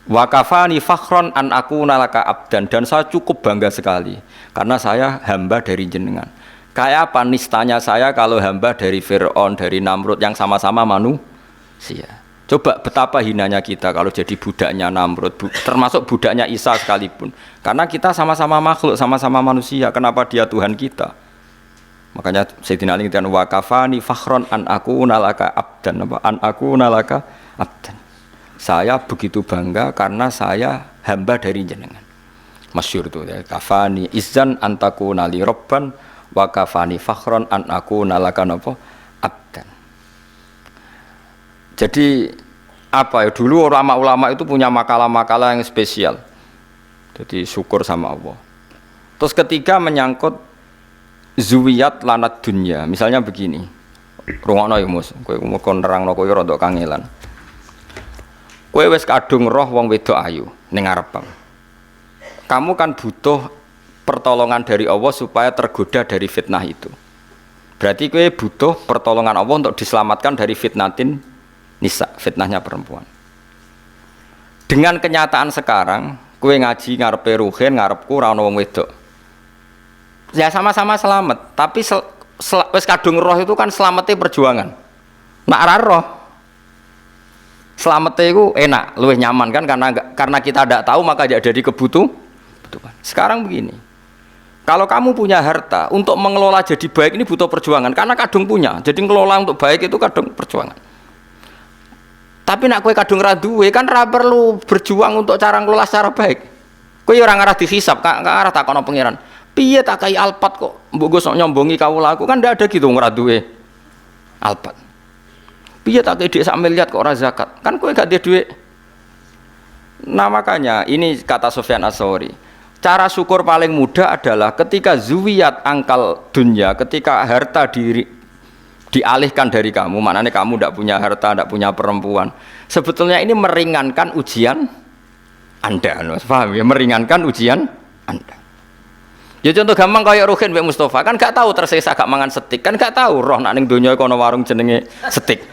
S1: Wa kafani fakhron an akuna laka abdan, dan saya cukup bangga sekali karena saya hamba dari jenengan. Kayak apa nistanya saya kalau hamba dari Fir'aun, dari Namrud yang sama-sama manusia. Coba betapa hinanya kita kalau jadi budaknya Namrud, termasuk budaknya Isa sekalipun. Karena kita sama-sama makhluk, sama-sama manusia. Kenapa dia Tuhan kita? Makanya Sayyidina Ali ngintikan wa kafani fakhron an aku nalaka abdan, an aku nalaka abdan. Saya begitu bangga karena saya hamba dari jenengan. Masyhur itu ya, kafani izzan antaku nali robban wa kafani fakhron an aku nalaka napa abdan. Jadi apa ya, dulu ulama-ulama itu punya makalah-makalah yang spesial. Jadi syukur sama Allah. Terus ketiga menyangkut zuwiyat lanat dunya. Misalnya begini. Rungokno ya Mus, kowe kon nerangno kowe rada kangelan. Kowe wis kadung roh wong wedok ayu ning ngarepmu. Kamu kan butuh pertolongan dari Allah supaya tergoda dari fitnah itu. Berarti kowe butuh pertolongan Allah untuk diselamatkan dari fitnatin nisa, fitnahnya perempuan. Dengan kenyataan sekarang, kowe ngaji ngarepe ruhin, ngarepku ora ono wong wedok. Ya sama-sama selamat, tapi wis kadung roh itu kan selamatnya perjuangan. Nak ora roh selamatnya itu enak, luwih nyaman kan karena kita tidak tahu maka jadi kebutuhan. Sekarang begini, kalau kamu punya harta untuk mengelola jadi baik ini butuh perjuangan karena kadung punya, jadi ngelola untuk baik itu kadung perjuangan. Tapi nak kue kadung ra duwe kan ra perlu berjuang untuk cara ngelola secara baik. Kue orang ngarah dihisap, kak ngarah takono pangeran. Piye tak kai alpat kok mbok sok nyombongi kawula aku kan ndak ada gitu ora duwe alpat. Piye tak kai dhuwit sak miliar kok ora zakat? Kan kue gak duwe dhuwit. Nah makanya ini kata Sufyan Ats-Tsauri. Cara syukur paling mudah adalah ketika zuwiyat angkal dunya, ketika harta dialihkan dari kamu, maknanya kamu tidak punya harta, tidak punya perempuan. Sebetulnya ini meringankan ujian Anda, paham ya? Meringankan ujian Anda. Ya contoh gampang kayak Ruhin Mbak Mustafa, kan gak tahu tersiksa gak mangan steak, kan gak tahu roh nak ning donya kono warung jenenge steak.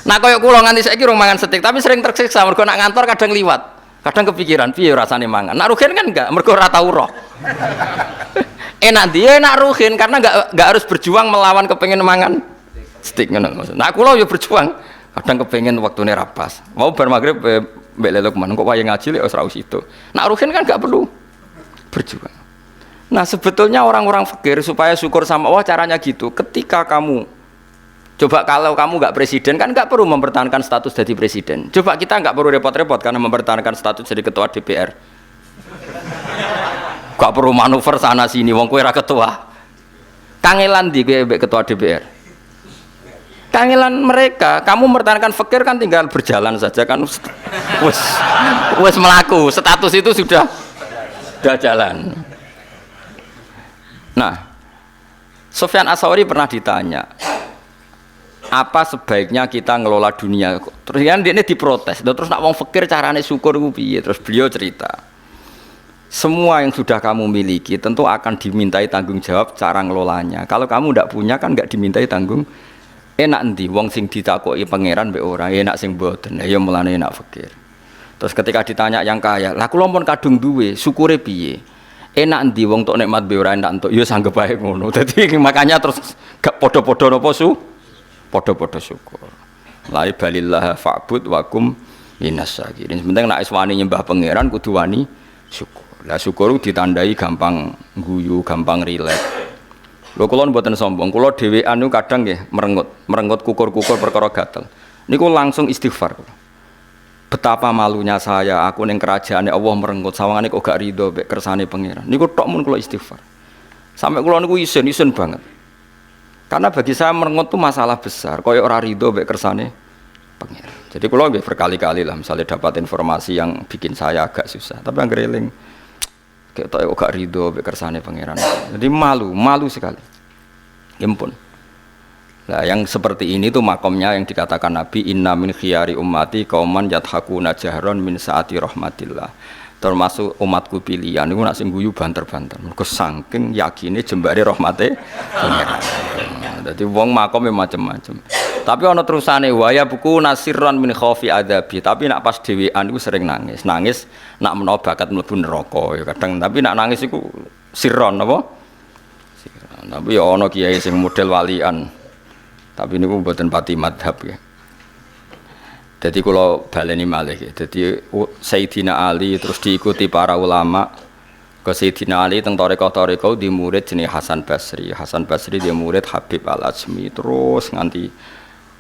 S1: Nah kayak kula nganti saiki rong mangan steak, tapi sering tersiksa mergo nak ngantor kadang liwat. Kadang kepikiran, piye rasane mangan. Nak Ruhin kan enggak, mergo ora tau roh. Enak dia enak Ruhin karena enggak harus berjuang melawan kepengen mangan steak ngono maksud. Nah kula yo berjuang, kadang kepengen waktune ra pas. Mau bar magrib mbek Lelokman kok wayahe ngaji lek ora usah itu. Nak Ruhin kan enggak perlu berjuang. Nah sebetulnya orang-orang fakir supaya syukur sama Allah caranya gitu. Ketika kamu coba kalau kamu nggak presiden kan nggak perlu mempertahankan status jadi presiden. Coba kita nggak perlu repot-repot karena mempertahankan status jadi ketua DPR. Gak perlu manuver sana sini. Wong kowe ra ketua. Kangelan di kowe ketua DPR. Kangelan mereka. Kamu mempertahankan fakir kan tinggal berjalan saja kan. Wes melaku. Status itu sudah jalan. Nah, Sufyan Ats-Tsauri pernah ditanya. Apa sebaiknya kita ngelola dunia? Terus kan dia diprotes. Terus nak wong fakir carane syukur ku piye? Terus beliau cerita. Semua yang sudah kamu miliki tentu akan dimintai tanggung jawab cara ngelolanya. Kalau kamu tidak punya kan nggak dimintai tanggung. Enak endi wong sing ditakoki pangeran mbek ora, enak sing mboten. Ya mulane enak fakir. Terus ketika ditanya yang kaya, "Lah kula pun kadung duwe, syukure piye?" Enak endi wong tok nikmat mbek ora enak entuk, ya sanggep bae ngono. Dadi makanya terus gak padha-padha napa podo-podo syukur. Lai balillah fa'bud wakum minas syakirin. Sebenarnya nek wani nyembah pangeran kudu wani syukur. Lah syukur ditandai gampang guyu, gampang rileks. Lho kula mboten sombong, kula dhewean niku kadang nggih merengut kukur-kukur perkara gatel. Niku langsung istighfar. Betapa malunya saya, aku ning kerajaane Allah merengut sawangane kok gak rido mek kersane pangeran. Niku tok mun kula istighfar. Sampai kula niku isin banget. Karena bagi saya merengut itu masalah besar. Koyo ora rido mek kersane pangeran. Jadi kula nggih berkali-kali lah misalnya dapat informasi yang bikin saya agak susah, tapi anggere eling kayak tok gak rido mek kersane pangeran. Jadi malu sekali. Impun. Nah, yang seperti ini tuh makomnya yang dikatakan Nabi inna min khiyari ummati qauman yadhakuna jahron min saati rahmatillah. Termasuk umatku pilihan niku nak sing guyu banter-banter. Mergo saking yakine jembare rahmate pangeran. Dadi wong makome macam-macam. Tapi ana terusane waya buku nasirron min khaufi adabi. Tapi nak pas dhewean iku sering nangis. Nangis nak menawa bakat mlebu neraka ya kadang. Tapi nak nangis iku sirron apa? Tapi ya ana kiai sing model walian. Tapi niku mboten pati madhab ya. Jadi kalau baleni malih ya. Jadi Sayyidina Ali terus diikuti para ulama. Ke Sayyidina Ali teng tarekah-tarekah di murid jenenge Hasan Basri. Hasan Basri dia murid Habib Al-Ajmi terus nganti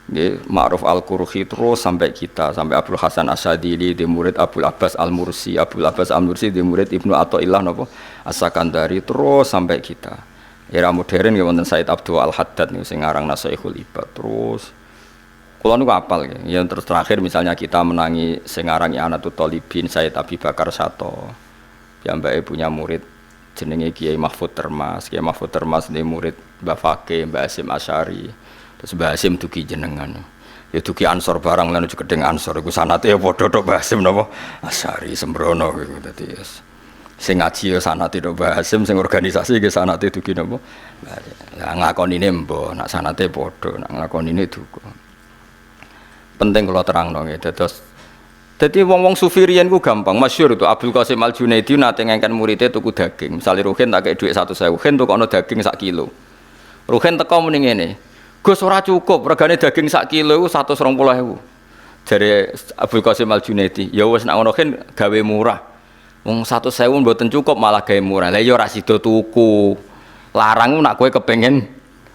S1: nggih Ma'ruf Al-Qurhi terus sampai kita sampai Abdul Hasan Asyadili di murid Abdul Abbas Al-Mursi. Abdul Abbas Al-Mursi di murid Ibnu Athaillah napa As-Sakandari terus sampai kita. Era modern ya wonten Said Abdul Al-Haddad niku sing aran Nasihatul Ibad terus kula niku apal ya. Yang terus terakhir misalnya kita menangi sing aran I'anatul Thalibin Said Abi Bakar Sato. Piyambake punya murid jenenge Kiai Mahfud Termas. Kiai Mahfud Termas ini murid Mbah Fakih, Mbah Hasyim Asy'ari. Terus Mbah Hasyim dugi jenengan. Ya dugi Ansor barang lan gedeng Ansor iku sanate ya padha tok Mbah Hasyim napa Asy'ari sembrono iku dadi sing ngaji ya sanate tok Mbah Hasyim sing organisasi ge sanate dugi napa. Lah ngakonine mbah nak sanate padha nak ngakonine duka. Penting kula terangno nggih dados jadi wong-wong sufi riyen ku gampang, masyhur itu Abdul Qasim Al-Junaidi nate ngengken muridé tuku daging. Misale Ruhin tak kei dhuwit 100.000, Ruhin tukokno daging sak kilo. Ruhin teko muni ngene, "Gus ora cukup, regane daging sak kilo iku 120.000." Jare Abdul Qasim Al-Junaidi, "Ya wis nek ngono Ruhin gawe murah. Wong 100.000 mboten cukup malah gawe murah. Lah ya ora sida tuku. Larang nek kowe kepengin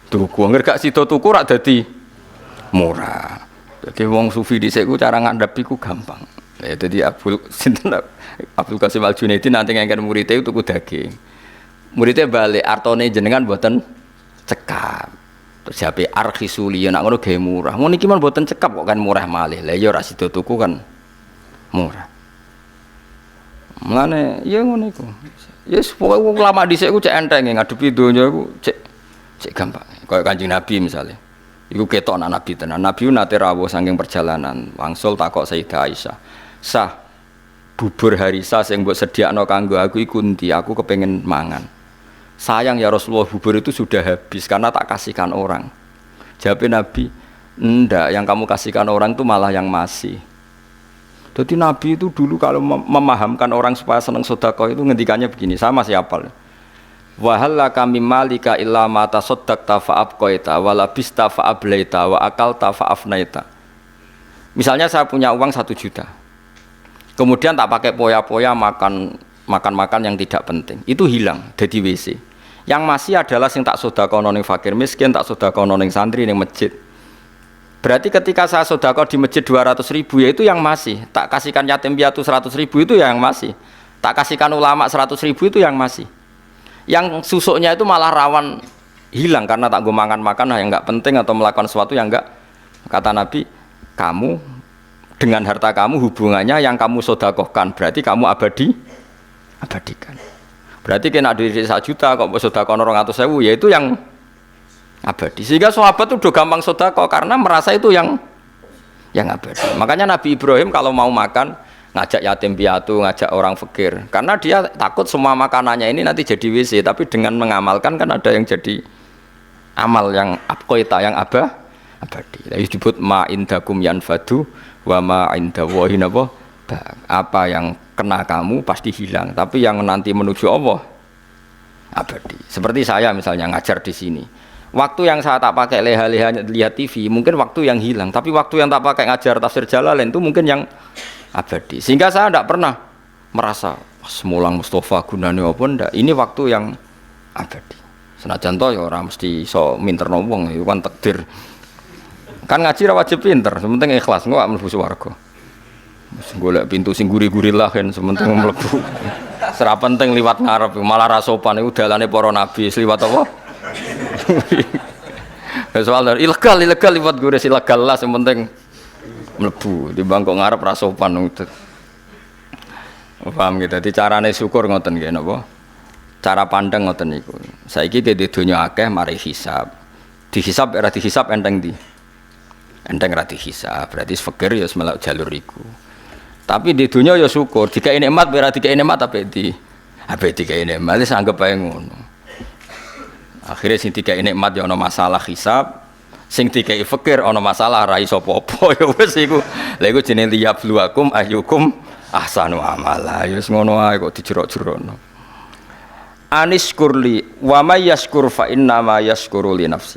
S1: tuku, angger gak sida tuku rak dadi murah." Jadi wong sufi dhisik ku cara ngandhapi ku gampang. Ya jadi Abdul Qasim Al-Junaidi nanti ngengken muridé tuku daging. Muridé balik artone jenengan mboten cekap. Terus jape arkhisuli nek ngono gawe murah. Ngono iki men mboten cekap kok kan murah malih. Lah ya ora sida tuku kan murah. Mulane ya ngono iku. Ya pokoke ulama dhisik ku cek enteng ngadepi donya iku cek gampang. Kaya Kanjeng Nabi misalnya. Iku ketok anak Nabi tenan. Nabi nate rawuh saking perjalanan, wangsul takok Sayyidah Aisyah. Sah bubur harisa sing mbok sediakno kanggo aku iku endi? Aku kepengin mangan. Sayang ya Rasulullah, bubur itu sudah habis karena tak kasihkan orang. Jawab Nabi, "Ndak, yang kamu kasihkan orang itu malah yang masih." Jadi Nabi itu dulu kalau memahamkan orang supaya senang sedekah itu ngendikannya begini, sama siapa? Wa halaka mimmalika illa ma tasaddaqta fa abqaita wa labista fa ablaita wa akalta fa afnaita. Misalnya saya punya uang 1 juta. Kemudian tak pakai poya-poya makan yang tidak penting. Itu hilang dari WC. Yang masih adalah sing tak sedekahno ning fakir miskin, tak sedekahno ning santri ning masjid. Berarti ketika saya sedekah di masjid 200.000 ya itu yang masih. Tak kasihkan yatim piatu 100.000 itu yang masih. Tak kasihkan ulama 100.000 itu yang masih. Yang susuknya itu malah rawan hilang karena tak gue makan yang enggak penting atau melakukan sesuatu yang enggak. Kata Nabi, kamu dengan harta kamu hubungannya yang kamu sedekahkan berarti kamu abadikan. Berarti kena duit 1 juta kok sedekah 200.000 ya itu yang abadi. Sehingga sahabat itu udah gampang sedekah karena merasa itu yang abadi. Makanya Nabi Ibrahim kalau mau makan ngajak yatim piatu, ngajak orang fakir karena dia takut semua makanannya ini nanti jadi WC, tapi dengan mengamalkan kan ada yang jadi amal yang abqaita yang abadi. Lalu disebut ma indakum yanfadu wa ma indallahi apa yang kena kamu pasti hilang, tapi yang nanti menuju Allah abadi. Seperti saya misalnya ngajar di sini. Waktu yang saya tak pakai leha-leha lihat TV mungkin waktu yang hilang, tapi waktu yang tak pakai ngajar tafsir Jalalain itu mungkin yang abadi. Sehingga saya tidak pernah merasa semulang Mustafa gunane apa ndak. Ini waktu yang abadi. Senajan to ya ora mesti iso minterno wong, itu kan takdir. Kan ngaji ra wajib pinter, sementing ikhlas engko gak mlebu swarga. Wis golek pintu sing guri-guri lah kan sementing mlebu. Ora penting liwat ngarep, malah ra sopan iku dalane para nabi liwat apa? Soal ilegal liwat gures ilegal lah sementing mlebu di bangkok ngarep ra sopan. Paham gitu. Dadi carane syukur ngoten nggih napa? Cara pandang ngoten niku. Saiki di donya akeh mari hisab. Dihisab ora dihisab enteng ndi? Enteng ra dihisab. Berarti fakir ya melok jalur iku. Tapi di dunia ya syukur, dikai nikmat ora dikai nikmat ape dikai nikmat wis anggap ae ngono. Akhire sing dikai nikmat ya ana masalah hisab, sing dikai fakir ana masalah ra iso apa-apa ya wis iku. Lha iku jenenge liyabluwakum ayyukum ahsanu amala. Ya wis ngono ae kok dijerok-jerokno. Aniskurli wa may yaskur fa inna ma yaskuru li nafsi.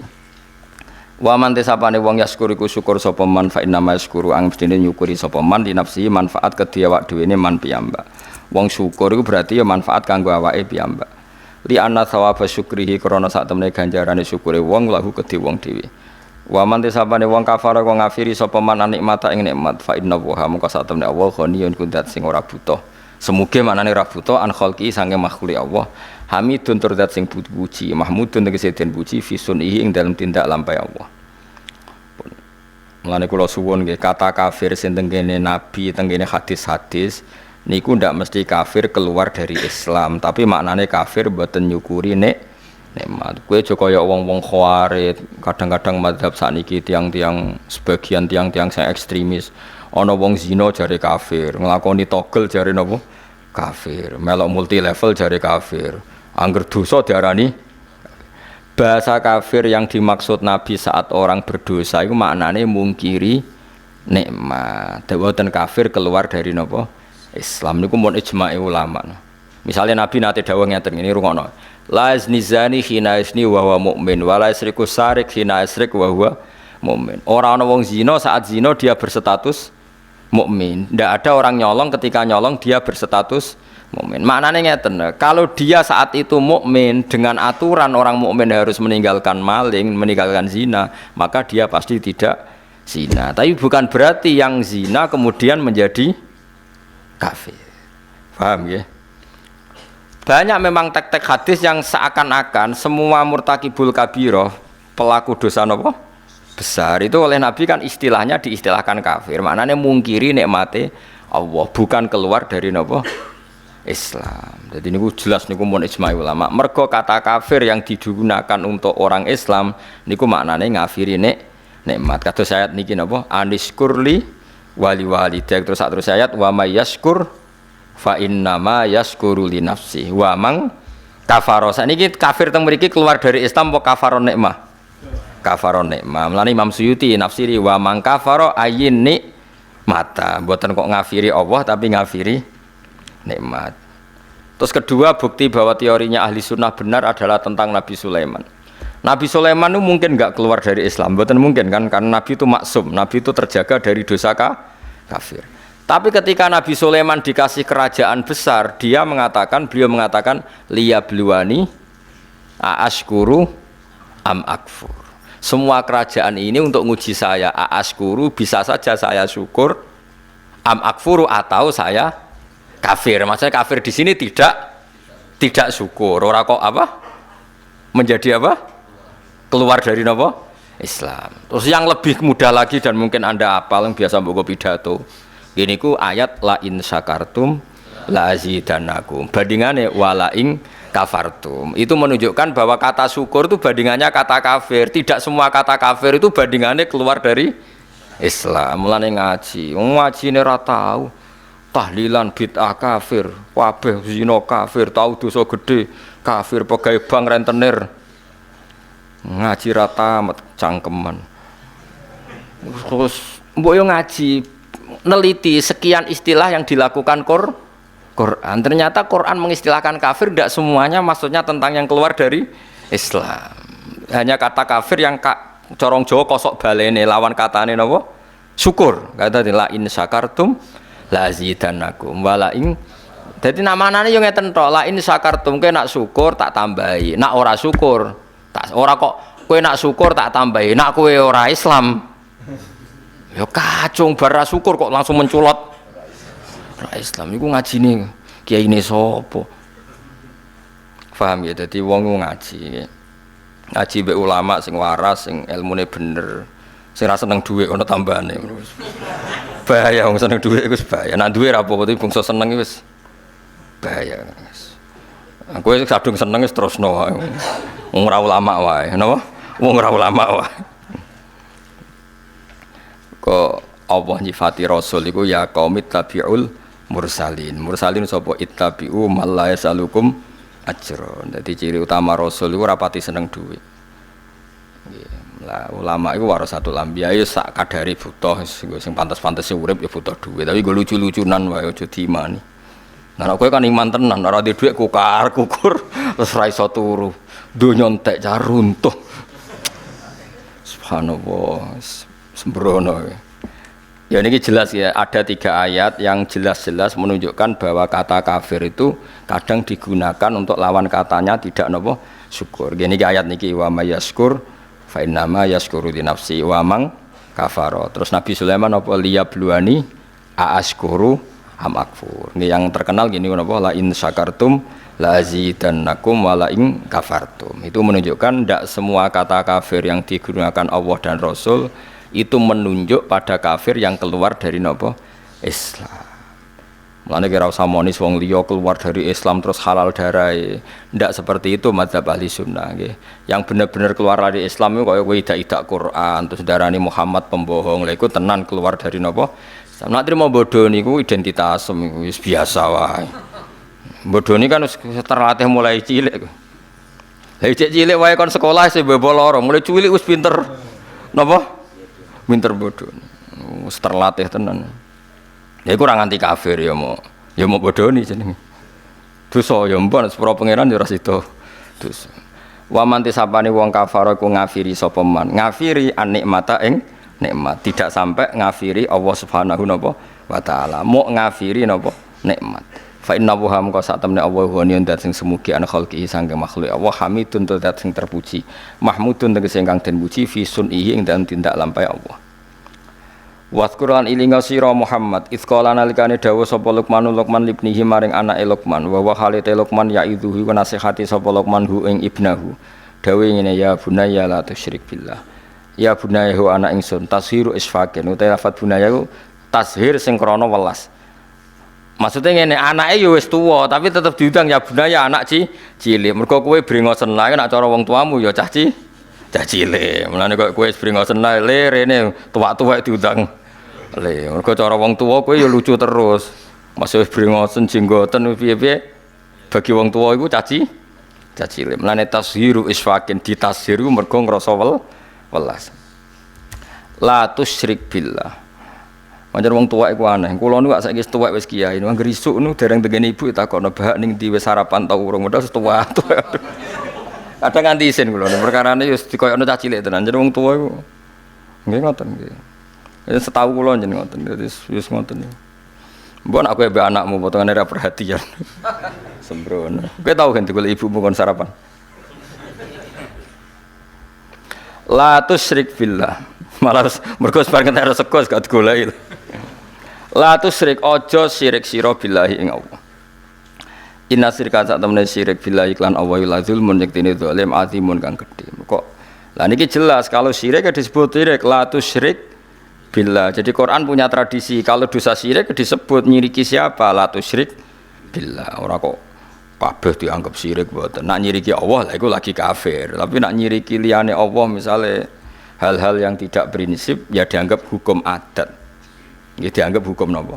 S1: Wa man tesapane wong yaskur iku syukur sapa man fa inna ma yaskuru ang mestine nyukuri sapa man li nafsi manfaat kedhi awak dhewe ne man piyambak. Wong syukur iku berarti ya manfaat kanggo awake piyambak. Li anna thawaba syukrihi krana sak temene ganjarane syukure wong lahu kedhi wong dhewe. Wa man tesapane wong kafara kok ngafiri sapa man nikmata ing nikmat fa inna wa mungko sak temene Allah ghaniyun kundat sing ora butuh. Semuge manane ora butuh an khalqi sange makhluk Allah. Hamidun tur zat sing puji, mahmudun tegese den puji fi sunihi ing dalem tindak lampahe Allah. Mulane kula suwun nggih kata kafir sing tengene nabi, tengene hadis-hadis niku ndak mesti kafir keluar dari Islam, tapi maknane kafir mboten nyukuri nikmat. Kowe aja kaya wong-wong khawarij, kadang-kadang mazhab sakniki tiang-tiang sebagian tiang-tiang sing ekstremis. Ana wong zina jare kafir, nglakoni togel jare napa? Kafir. Melok multi level jare kafir. Angger dosa diarani bahasa kafir yang dimaksud Nabi saat orang berdosa itu maknanya mungkiri nikmat. Dawuhan kafir keluar dari napa? Islam niku mun ijma'i ulama. Misalnya Nabi nate dawuh ngeten ngene rungokno. La yazni zani hina yazni wa huwa mukmin wa la yasriku sarik hina yasrik wa huwa mukmin. Ora ana wong zina saat zina dia berstatus mukmin. Ndak ada orang nyolong ketika nyolong dia berstatus mukmin. Maknanya ngeten, kalau dia saat itu mukmin dengan aturan orang mukmin harus meninggalkan maling, meninggalkan zina, maka dia pasti tidak zina. Tapi bukan berarti yang zina kemudian menjadi kafir. Paham ya? Banyak memang tek-tek hadis yang seakan-akan semua murtakibul kabiroh, pelaku dosa nopo besar itu oleh Nabi kan istilahnya diistilahkan kafir. Maknanya mungkiri nikmate Allah, bukan keluar dari nopo Islam. Jadi niku jelas niku mun ijma' ulama. Mergo kata kafir yang digunakan untuk orang Islam niku maknane ngafiri nikmat. Kados ayat niki napa? Aniskurli wali walidak terus ayat wa may yaskur fa innama yaskuru li nafsi. Wa mang kafaro. Saniki kafir teng mriki keluar dari Islam apa kafaron nikmah? Kafaron nikmah. Mulane Imam Suyuti nafsiri wa mang kafaro ayin nikmata. Mboten kok ngafiri Allah tapi ngafiri nikmat. Terus kedua bukti bahwa teorinya ahli sunnah benar adalah tentang Nabi Sulaiman. Nabi Sulaiman itu mungkin nggak keluar dari Islam, betul mungkin kan? Karena Nabi itu maksum, Nabi itu terjaga dari dosa kafir. Tapi ketika Nabi Sulaiman dikasih kerajaan besar, beliau mengatakan liyabluwani aashkuru am akfur. Semua kerajaan ini untuk nguji saya, aashkuru bisa saja saya syukur, am akfuru atau saya kafir. Maksudnya kafir di sini tidak syukur. Ora kok apa? Menjadi apa? Keluar dari apa? Islam. Terus yang lebih mudah lagi dan mungkin Anda hafal yang biasa mbok pidato. Gini ku ayat la in syakartum la azidannakum. Bandingane wala in kafartum. Itu menunjukkan bahwa kata syukur itu bandingannya kata kafir. Tidak semua kata kafir itu bandingannya keluar dari Islam. Mulane ngaji. Ngajine ora tahu. Tahlilan bid'ah kafir, kabeh zina kafir, tahu dosa gede kafir, pegawai bank rentenir ngaji rata cangkeman. Terus mbok yo ngaji neliti sekian istilah yang dilakukan Quran. Ternyata Quran mengistilahkan kafir tidak semuanya maksudnya tentang yang keluar dari Islam. Hanya kata kafir yang corong Jawa kosok balene lawan katane napa? Syukur. Kata la in syakartum lazidannakum wala ing. Dadi namanane yo ngeten tok, la in syakartum kowe nak syukur tak tambahi, nak ora syukur tak ora kok kowe nak syukur tak tambahi, nak kowe ora Islam yo kacung bar syukur kok langsung menculot ora Islam. Iku ngajine kiyaine sapa? Paham ya? Dadi wong ngaji mbek ulama sing waras, sing ilmune bener, sing ra seneng dhuwit ana tambahane. Bahaya wong seneng dhuwit iku bahaya. Nek duwe ra apa-apa bangsa seneng wis bahaya. Aku wis kadung seneng wis terusno wae. Wong ora ulama wae, napa? Wong ora ulama wae. Kok Allah nyifati rasul iku ya qaumit tabiul mursalin. Mursalin sapa ittabi'u mal la yasalukum ajra. Dadi ciri utama rasul iku ora pati seneng dhuwit. Lah ulama itu warasatul anbiya ya sak kadare butuh sing pantes-pantese urip ya butuh duit, tapi go lucu-lucunan wae aja diimani. Nah kowe kan iman tenan, ora di dhuwit kukur terus ra iso turu. Donya entek cah runtuh. Subhanallah. Sembrono. Ya ini jelas ya, ada 3 ayat yang jelas-jelas menunjukkan bahwa kata kafir itu kadang digunakan untuk lawan katanya tidak nopo syukur. Gini ayat niki wa may yaskur fa innama yaskuru li nafsi wa mang kafaro. Terus Nabi Sulaiman apa liyabluani aaskuru am akfur. Ini yang terkenal gini napa la in syakartum la azidannakum wa la in kafartum. Itu menunjukkan tidak semua kata kafir yang digunakan Allah dan Rasul itu menunjuk pada kafir yang keluar dari nopo Islam. Mulane kira usah monis wong liya keluar dari Islam terus halal darah. Ndak seperti itu madzhab ahli sunnah nggih. Yang benar-benar keluar dari Islam itu kaya kowe idak Quran terus darani Muhammad pembohong. Lha iku tenan keluar dari nopo? Nek trimo bodho niku identitas wis biasa wae. Bodho ni kan terlatih mulai cilik. Lah cilik wae kon sekolah sing bebo loro, mulai cilik wis pinter. Napa? Pinter bodoh, terlatih tenan. Ya kurang anti kafir ya mau bodoh nih jeneng. Dosa ya mbon sepuro pangeran ya ora sida. Dosa. Wa man tisapane wong kafir ku ngafiri sapa man. Ngafiri an nikmata ing nikmat, tidak sampai ngafiri Allah Subhanahu wa taala. Mau ngafiri napa nikmat. Fa inna wa hamka sak temne Allah wa niyan dat sing semugi ana khalqihi sangge makhluk Allah hamidun dat sing terpuji. Mahmudun tegese ingkang den puji fi sunihi ing dalem tindak lampahe Allah. Waskuran ilinga sira Muhammad isqala nalikane dawuh sapa Luqman libnihi maring anake Luqman wa wa halite Luqman yaiduhu wa nasihati sapa Luqman hu ing ibnahu dawuh ngene ya bunayya la tusyrik billah ya bunayya hu anak ingsun tashiru isfaqin utawa lafat bunayya tashir sing krana welas maksudnya ngene anake ya wis tuwa tapi tetep diundang ya bunayya anak cilik mergo kowe brengosen lae nek cara wong tuamu ya cah cilik mulane kok kowe brengosen lae le rene tuwa-tuwa diundang le mergo cara wong tuwa kowe ya lucu terus masih brengosen jenggoten piye-piye bagi wong tuwa iku caci cilik mlane tashiru isfaqin ditashiru mergo ngrasa welas la tusyrik billah pancen wong tuwa iku aneh kula niku saiki tuwek wis kiai nang grisuk niku dereng tengene ibu takokno bahak ning ndi wis sarapan ta urung padahal tuwa kadang nganti isin kula perkarane wis dikoyokno cah cilik tenan jeneng wong tuwa iku nggih ngoten nggih. Setahu kula jeneng ngoten, wis ngoten. Mbok aku mbek anakmu potongane ra perhatian. Sembrono. Kowe tau kan digolek ibumu kon sarapan. La tusyrik billah. Malah mergo sebareng karo sekos gak digoleki. La tusyrik aja syirik sira billahi ing Allah. Inna syirka sak temene syirik billahi lan Allah la zulmun yektine zalim azimun kang gedhe. Kok lah niki jelas kalau syirik disebut syirik la tusyrik billah. Jadi Quran punya tradisi kalau dosa syirik disebut nyiriki siapa la tusyrik billah. Ora kok kabeh dianggap syirik mboten. Nak nyiriki Allah lah iku lagi kafir. Tapi nak nyiriki liyane Allah misalnya hal-hal yang tidak prinsip ya dianggap hukum adat. Ya dianggap hukum napa?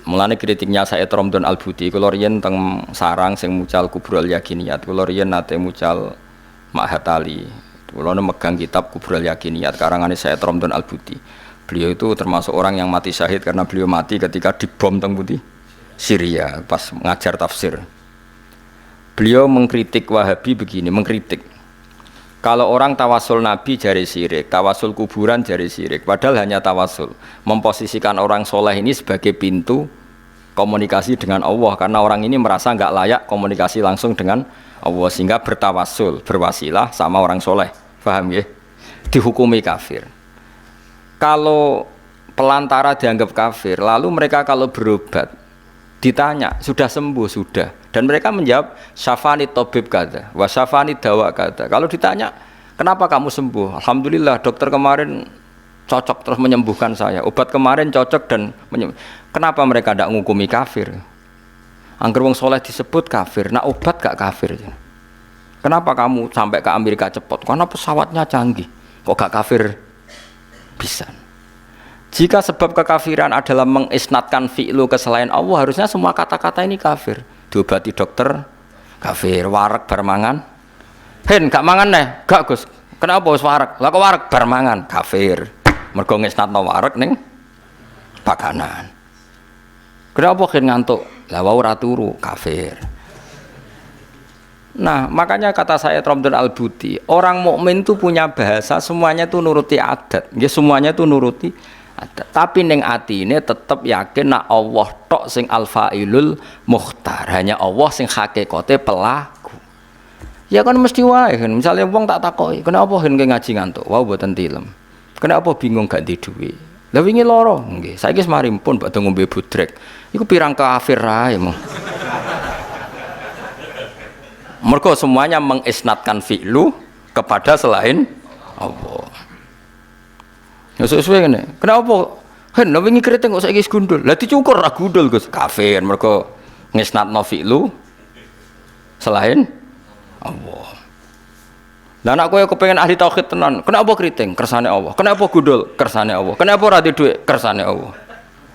S1: Mulane kritiknya Said Romdon Al-Buti kula riyen teng sarang sing mucal Kubrul Yakiniyat. Kula riyen nate mucal Mahatali. Kula megang kitab Kubrul Yakiniyat karangane Said Romdon Al-Buti. Beliau itu termasuk orang yang mati syahid karena beliau mati ketika dibom teng pundi Syria pas ngajar tafsir. Beliau mengkritik Wahabi begini, mengkritik. Kalau orang tawasul Nabi jari syirik, tawasul kuburan jari syirik, padahal hanya tawasul. Memposisikan orang soleh ini sebagai pintu komunikasi dengan Allah karena orang ini merasa nggak layak komunikasi langsung dengan Allah sehingga bertawasul, berwasilah sama orang soleh. Paham ya? Dihukumi kafir. Kalau pelantara dianggap kafir, lalu mereka kalau berobat ditanya sudah sembuh sudah, dan mereka menjawab syafani tabib kata, wa syafani dawa kata. Kalau ditanya kenapa kamu sembuh, alhamdulillah dokter kemarin cocok terus menyembuhkan saya, obat kemarin cocok dan kenapa mereka tidak ngukumi kafir? Angger wong soleh disebut kafir, nah obat gak kafir. Kenapa kamu sampai ke Amerika cepat? Karena pesawatnya canggih, kok gak kafir? Bisa. Jika sebab kekafiran adalah mengisnatkan fi'lu ke selain Allah, harusnya semua kata-kata ini kafir. Diobati dokter, kafir. Warak bermangan, hen gak mangan nih, gak Gus. Kenapa wis warak? Lah kok warak bermangan, kafir. Mergo ngisnatno warak ning pakanan. Kenapa hen ngantuk? Lah wau ora turu kafir. Nah, makanya kata saya Abdul Al-Buti, orang mukmin itu punya bahasa, semuanya itu nuruti adat. Nggih, semuanya itu nuruti adat. Tapi ning atine tetep yakin nak Allah tok sing al-fa'ilul mukhtar. Hanya Allah sing hakikate pelaku. Ya kan mesti wae kan. Misale wong tak takoki, "Kenapa hen ngaji ngantuk?" Wau mboten tilem. "Kenapa bingung gak di duwe?" Lah wingi lara. Nggih, saiki wis mari pun badhe ngombe budrek. Iku pirang kafir ae mong. Mergo semuanya mengisnatkan fi'lu kepada selain Allah. Ya sesuai ngene. Kenapa? Hen wingi keriting kok saiki wis gundul. Lah dicukur ra gundul Gus. Kafir mergo ngisnatno fi'lu selain Allah. Lah nek kowe kepengin ahli tauhid tenan, kenapa keriting? Kersane Allah. Kenapa gundul? Kersane Allah. Kenapa ora di dhuwit? Kersane Allah.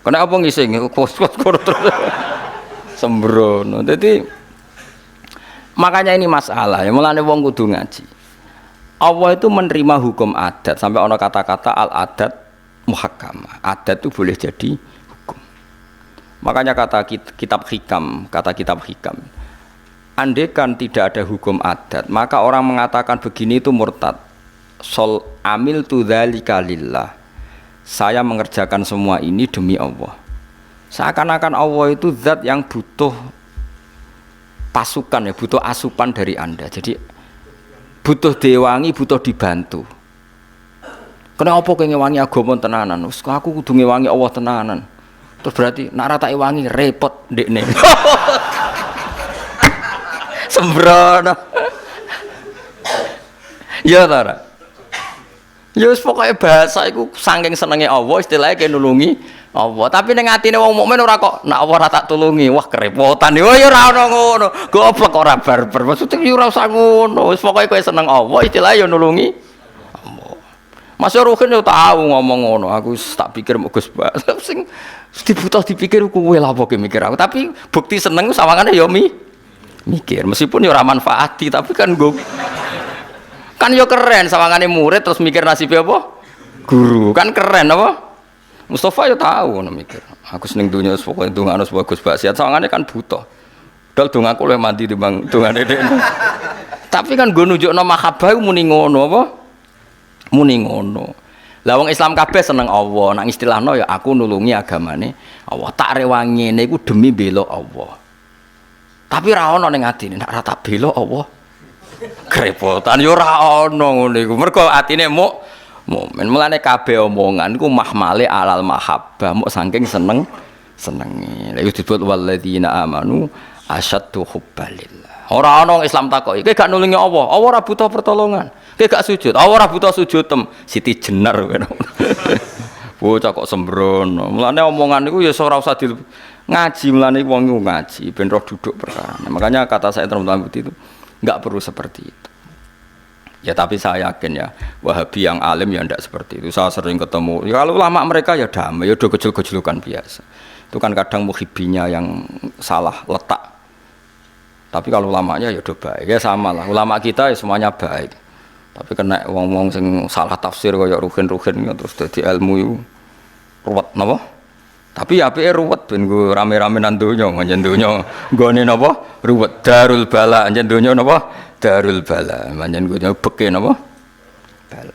S1: Kenapa ngising? Kos-kos terus. Sembrono. Dadi makanya ini masalah, ya mulane wong kudu ngaji. Allah itu menerima hukum adat sampai ono kata-kata al adat muhakkamah. Adat itu boleh jadi hukum. Makanya kata kitab hikam, andaikan tidak ada hukum adat, maka orang mengatakan begini itu murtad. Sol amil tu dzalika lillah. Saya mengerjakan semua ini demi Allah. Seakan-akan Allah itu zat yang butuh pasukan, ya butuh asupan dari Anda. Jadi butuh diwangi, butuh dibantu. Kenapa kowe ngewangi agama tenanan? Wes aku kudu ngewangi Allah tenanan. Terus berarti nak rata wangi repot ndekne. Sembrono. Ya ta ora? Ya wis pokoke bahasa iku saking senenge Allah istilahnya kaya nulungi Allah, tapi ning atine wong mukmin ora kok nek Allah ora tak tulungi, wah kerepotan. Oh ya ora ono ngono. Goblok ora barbar. Maksudnya ya ora usah ngono. Wis pokoke kowe seneng Allah, istilahnya ya nulungi Allah. Mas Ruhin yo tahu ngomong ngono. Aku tak pikir mok Gus Ba. Sing dibutuh dipikir kowe lha apa mikir aku. Tapi bukti seneng sawangane ya mikir. Meskipun ya ora manfaati, tapi kan go kan yo keren sawangane murid terus mikir nasibnya apa? Guru. Kan keren apa? Mustafa ya tahu ngono mikir. Aku seneng dunya pokoke ndongakno bagus bak sehat sawangane kan butuh. Dal dongaku luwih mandi timbang dongane dekne. Tapi kan nggo nunjukno mahabbah muni ngono apa? Muni ngono. Lah wong Islam kabeh seneng Allah. Nang istilahno ya aku nulungi agamane Allah. Tak rewangi ngene iku demi bela Allah. Tapi ra ono ning atine nek ra tak bela Allah. Kerepotan ya ora ono ngono iku. Mergo atine mukmin mulane kabeh omongan iku mahmale alal mahabbah muk saking senengi. Lha iku disebut walladzina amanu asyaddu hubbalillah. Ora ana Islam takoki, kowe gak nulungi Allah, Allah ora butuh pertolongan. Kowe gak sujud, Allah ora butuh sujud tem. Siti Jenar kowe. Bocah kok sembrono. Mulane omongan iku ya ora usah ngaji, mulane wong iku ngaji ben roh duduk perkara. Makanya kata saya teman-teman itu enggak perlu seperti itu. Ya tapi saya yakin ya Wahabi yang alim ya tidak seperti itu. Saya sering ketemu ya, kalau ulama mereka ya damai ya udah gejol-gejolukan biasa. Itu kan kadang muhibbinya yang salah letak. Tapi kalau ulamanya ya udah baik ya sama lah. Ulama kita ya semuanya baik. Tapi kena wong-wong sing salah tafsir kaya ruhin-ruhin terus dadi ilmu itu ruwet napa? Tapi apike ruwet ben nggo rame-rame nang donya, njen donya nggone napa? Ruwet darul bala, njen donya napa? Darul bala, manjen gue beke napa? Bala.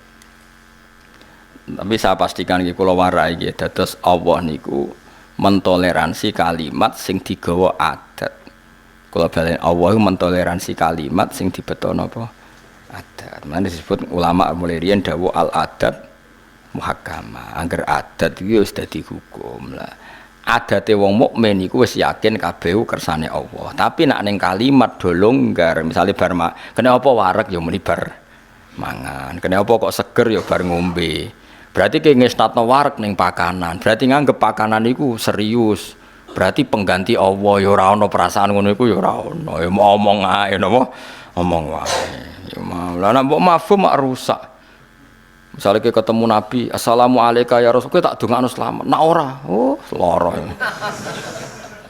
S1: Tapi saya pastikan iki kula warai iki dados Allah niku mentoleransi kalimat sing digawa adat. Kula balen Allah mentoleransi kalimat sing dibetono apa? Adat. Mane disebut ulama mulai riyen dawuh al adat muhakkamah. Angger adat iki wis dadi hukum lah. Adate wong mukmin iku wis yakin kabeh kersane Allah. Tapi nek ning kalimat do longgar, misale bar kenapa wareg ya muni bar mangan. Kenapa kok seger ya bar ngombe. Berarti ki ngestatno wareg ning pakanan. Berarti nganggep pakanan iku serius. Berarti pengganti Allah ya ora ana perasaan ngono iku ya ora ana. Ya omong ae napa? Omong wae. Ya mau. Lah nek mbok mafhum mak rusak. Misalnya kita ketemu Nabi, Assalamualaikum ya Rasul, kita tak dongakno selamat. Nak ora, oh lara.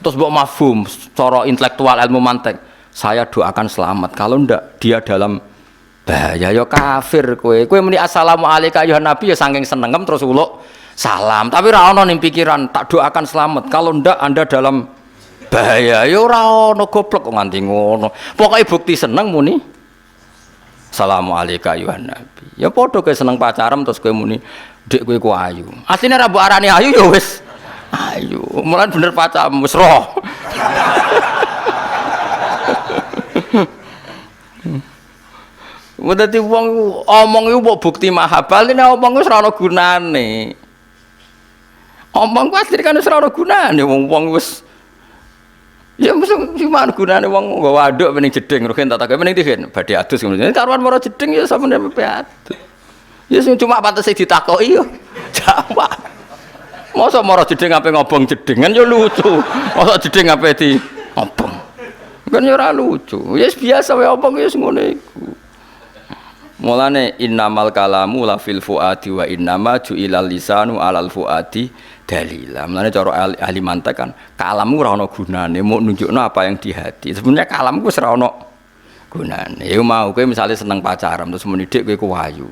S1: Terus mbok mafhum, cara intelektual ilmu mantek, saya doakan selamat. Kalau ndak dia dalam bahaya ya kafir kowe. Kowe muni Assalamualaikum ya Nabi ya saking senengem terus uluk salam. Tapi ra ono ning pikiran tak doakan selamat. Kalau ndak Anda dalam bahaya. Ya ora ono goblok kok nganti ngono. Pokoke bukti seneng muni Assalamualaikum ayuhan nabi. Ya padha kowe seneng pacaran terus kowe muni Dek kowe ku ayu. Asline ra mbok arani ayu ya wis ayu. Mulan bener pacaran wis roh. Dadi wong omong iku mbok bukti mahabbah, nek omong wis ora ana gunane. Omong ku asline kan wis ora ana gunane wong wis ya mesti gimana gunane wong nggo waduk pening jeding rugen tak takoki pening dihen badhe adus ngono. Karuan mara jeding ya sampeyan pepe adus. Ya sing cuma patese ditakoki yo jawab. Mosok mara jeding ape ngobong jedingan ya lucu. Mosok jeding ape di ngobong. Kan ya ora lucu. Ya biasa wae obong ya ngono iku. Mulane innamal kalamu la fil fuadi wa innama ju'ilal lisanu alal fuadi dalila. Mulane cara ahli mantek kan kalammu ora ana gunane, mau nunjukno apa yang di hati. Sebenarnya kalamku wis ora ana gunane. Ya mau kowe misale seneng pacaran terus muni dik kowe ku ayu.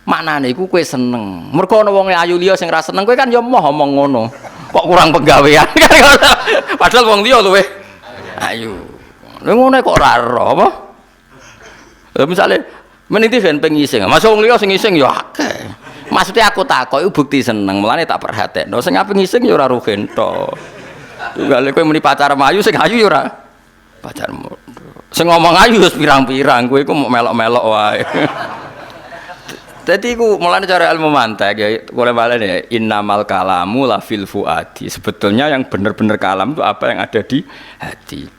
S1: Maknane iku kowe seneng. Mergo ana wong ayu liya sing ra seneng kowe kan ya moh omong ngono. Kok kurang penggawean. Padahal wong liya luwih ayu. Lha ngono kok ora ero apa? Misale meniti kan pengising, masuk wong liya sing ngising ya akeh. Maksudnya aku takok iku bukti seneng, mulane tak perhatekno. Sing ape ngising ya ora rugen to. Tunggale kowe muni pacar ayu sing ayu ya ora pacarmu. Sing ngomong ayu wis pirang-pirang, kowe iku mau melok-melok wae. Dadi iku mulane cara ilmu mantek ya, boleh balen ya innamal kalamu la fil fuadi. Sebetulnya yang benar-benar kalam itu apa yang ada di hati.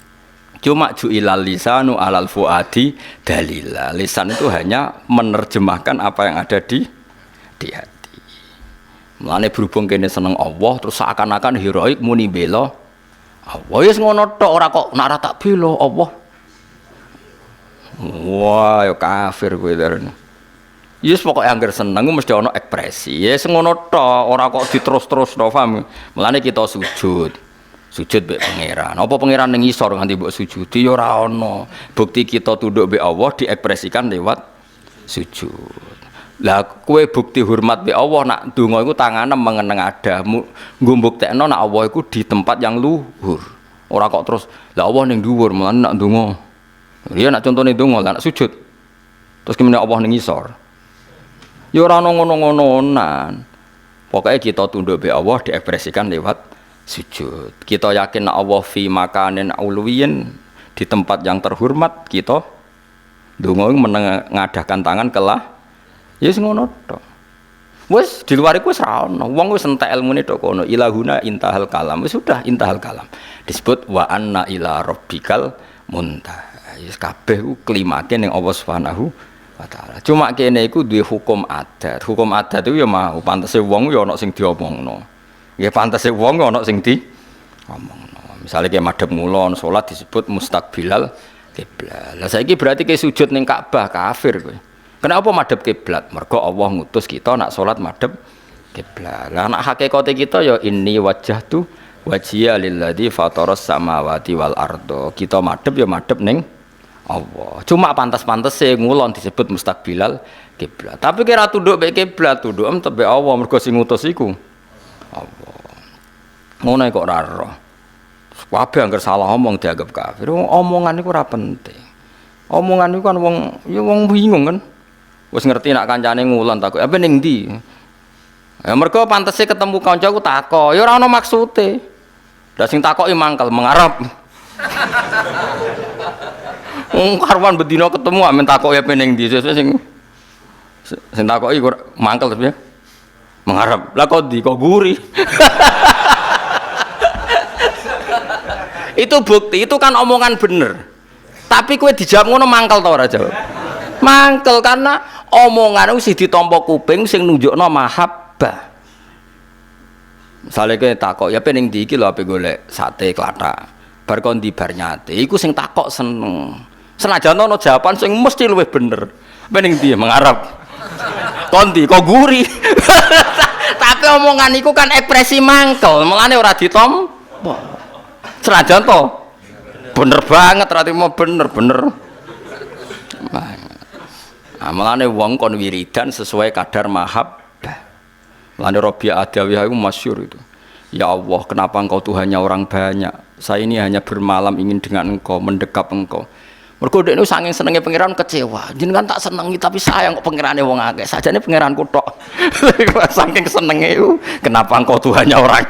S1: Cuma ju'ilal lisanu alal fuadi dalila. Lisan itu hanya menerjemahkan apa yang ada di hati. Mulane berhubung kene seneng Allah terus seakan-akan heroik muni bela Allah. Wis ngono tok ora kok nek ora tak bela Allah. Wah, ya kafir kowe darane. Yes pokoke angger seneng mesti ana ekspresi. Yes ngono tok ora kok diterus-terusno paham. Mulane kita sujud. Sujud mbek pangeran. Apa pangeran ning isor nganti mbok sujudi ya ora ana. Bukti kita tunduk mbek Allah diekspresikan lewat sujud. Lah kowe bukti hormat mbek Allah nak donga iku tangane mengeneng adamu. Nggo mbuktekno nak Allah iku di tempat yang luhur. Ora kok terus lah Allah ning dhuwur mulane nak donga. Ya nak contone donga lah nak sujud. Terus kemene Allah ning isor. Ya ora ana ngono-ngononan. Pokoke kita tunduk mbek Allah diekspresikan lewat sujud. Kita yakin Allah fi makanin ulwiyin di tempat yang terhormat kita ndonga mengadakan tangan kelah ya wis ngono tok. Wis di luar iku wis ra ono. Wong wis entek ilmune tok kono. Ilahuna intahal kalam. Wis sudah intahal kalam. Disebut wa anna ila rabbikal muntaha. Wis kabeh ku klimake ning Allah Subhanahu wa taala. Cuma kene iku duwe hukum adat. Hukum adat itu ya mau pantese wong ya ana sing diomongno. Ya pantas wong ana sing di ngomongno. Misale ki madhep ngulon salat disebut mustaqbilal kiblat. Lah saiki berarti ki sujud ning Ka'bah kafir kowe. Kenapa madhep kiblat? Mergo Allah ngutus kita nak salat madhep kiblat. Lah nak hakikate kita ya inni wajjahtu wajhiya lilladzi fataras samawati wal ardo. Kita madhep ya madhep ning Allah. Cuma pantas-pantese ngulon disebut mustaqbilal kiblat. Tapi kira tunduk mek kiblat, tunduk mbek Allah mergo sing ngutus iku Allah. Ngono kok ora ero. Kabeh angger salah omong dianggap kafir. Omongan iku ora penting. Omongan iku kan wong ya wong bingung kan. Wis ngerti nak kancane ngulon takok, "Apa ning ndi?" Ya mergo pantese ketemu kancaku takok, ya ora ana maksude. Lah sing takoki mangkel mengarep. Karuan bedino ketemu amen takoki apa ning ndi sing takoki mangkel terus ya. Mengharap lah kok di kok guri. Itu bukti, itu kan omongan bener. Tapi kowe dijawab ngono mangkel ta ora jawab? Mangkel karena omongan itu sih ditampa kuping sing nunjukno mahabbah. Misale kowe takok ya pening ndi iki lho ape golek sate klathak. Bar kon di bar nyate iku sing takok seneng. Senajan ana jawaban sing mesti luwih bener. Pening ndi mengharap. Kondi kok guri. Tapi omongan iku kan ekspresi mangkel, mulane ora ditampa. Senajan to bener banget berarti mau bener. Nah, mulane wong kon wiridan sesuai kadar mahabbah. Mulane Rabi'ah Adawiyah itu masyhur itu. Ya Allah, kenapa engkau Tuhannya orang banyak? Saya ini hanya bermalam ingin dengan engkau, mendekap engkau. Mergo dekne saking senenge pangeran kecewa. Jenengan tak senengi tapi sayang kok pangerane wong akeh. Sajane pangeranku tok. Saking senenge itu, kenapa engkau Tuhannya orang?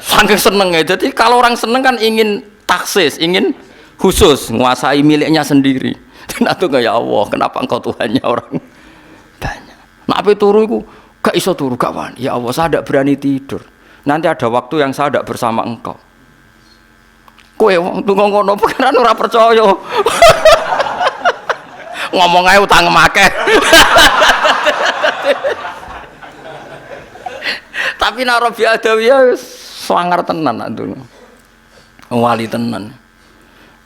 S1: Saking senenge. Jadi kalau orang seneng kan ingin taksis, ingin khusus, menguasai miliknya sendiri. Dan aku ya Allah, kenapa engkau Tuhannya orang banyak? Nah, apa turu iku gak iso turu gak wani. Ya Allah, saya tidak berani tidur. Nanti ada waktu yang saya tidak bersama engkau. Kowe wong tunggu ngono pangeran ora percaya. Ngomong ae utang akeh. Tapi nek Rabi Adawiyah sangar tenan nak dulu. Wali tenan.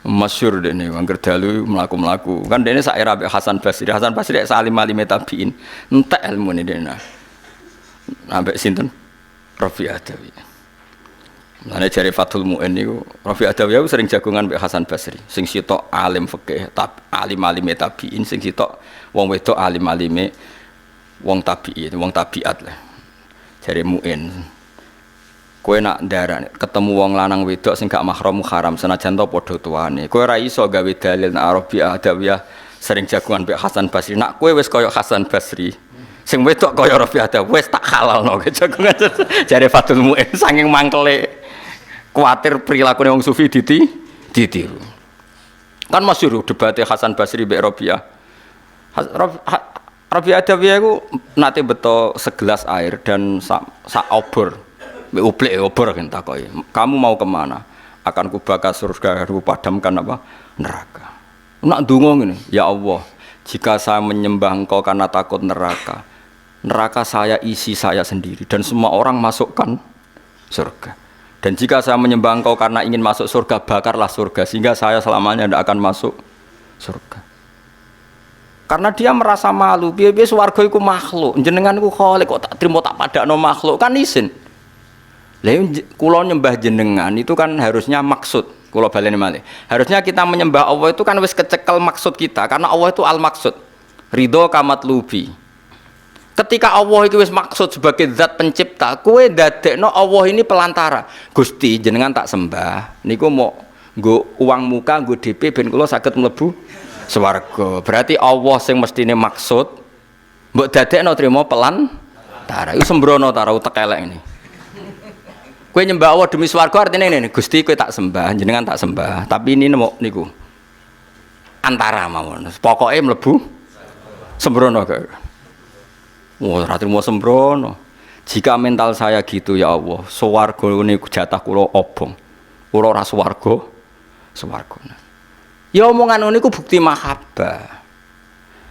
S1: Masyhur dene angger dalu mlaku-mlaku. Kan dene sak era Hasan Basri. Hasan Basri salim alime tabiin. Entek ilmune dene. Ambek sinten? Rabi Adawiyah. Mulane jare Fathul Mu'in niku Rabi Adawiyah sering jagongan mbek Hasan Basri. Sing sitok alim fikih, alim-alime tabiin, sing sitok wong wedok alim-alime wong tabiin, wong tabiat lah. Jare Mu'in. Kowe nak ndarani ketemu wong lanang wedok sing gak mahram haram senajan to padha tuane. Kowe ora iso gawe dalil nek Rabi Adawiyah sering jagongan mbek Hasan Basri. Nak kowe wis kaya Hasan Basri. Sing wedok kaya Rabi Adawiyah wis tak halalno jagongan. Jare Fathul Mu'in saking mangkele kuatir perilaku wong sufi ditiru. Kan masyhur debate Hasan Basri mbek Rabi'ah. Rabi Adawiyah iku nate beto segelas air dan sak obor. Mbek ublek obor kan takoki. Kamu mau kemana? Akan kubakar surga, ku padamkan apa? Neraka. Nak ndonga ngene, ya Allah, jika saya menyembah Engkau karena takut neraka, neraka saya isi saya sendiri dan semua orang masukkan surga. Dan jika saya menyembah Engkau karena ingin masuk surga, bakarlah surga sehingga saya selamanya tidak akan masuk surga. Karena dia merasa malu, piye-piye swarga iku makhluk, jenengan iku khalik kok tak trimo tak padakno makhluk kan isin. Lah kula nyembah jenengan itu kan harusnya maksud, kula baleni malih. Harusnya kita menyembah Allah itu kan wis kecekel maksud kita karena Allah itu al-maksud. Ridho kamatlubi. Ketika Allah itu wis maksud sebagai zat pencipta, kowe ndadekno Allah ini pelantara. Gusti jenengan tak sembah, niku mau nggo uang muka, nggo DP ben kula saged mlebu swarga. Berarti Allah sing mestine maksud mbok dadekno trimo pelantara. Iku sembrono ta ora utek elek ini. Kowe nyembah Allah demi swarga artine ngene, Gusti kowe tak sembah, jenengan tak sembah, tapi ini niku antara mawon. Pokoke mlebu sembrono kae. Wah, ora trimo sembrono. Jika mental saya gitu ya Allah, swarga niku jatah kula obong. Kula ora swarga. Ya omongan niku bukti mahabbah.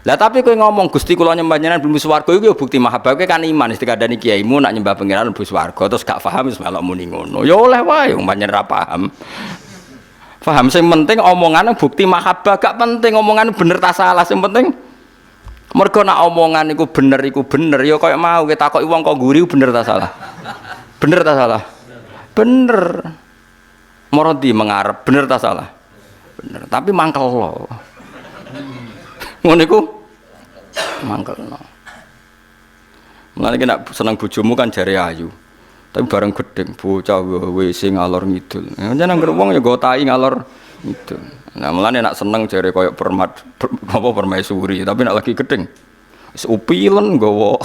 S1: Lah tapi kowe ngomong Gusti kula nyembah jenengan mlebu swarga iku ya bukti mahabbah. Kowe kan iman istikadane kiaimu nak nyembah pangeran mlebu swarga terus gak paham wis melok muni ngono. Ya oleh wae wong pancen ra paham. Paham sing penting omongane bukti mahabbah, gak penting omongane bener ta salah, sing penting mergo nak omongan iku bener ya kaya mau kita takoki wong kok nguri bener ta salah. Bener ta salah? Bener. Morodi mengarep bener ta salah? Bener, tapi mangkel lo. Ngono iku mangkelno. Mulane nek seneng bojomu kan jare ayu. Tapi bareng gedeng bocah WC ngalor ngidul. Jan anggere wong ya go tai ngalor ngidul. Nah mulane nek seneng jare koyo permaisuri, tapi nek lagi gedeng wis upilen nggawa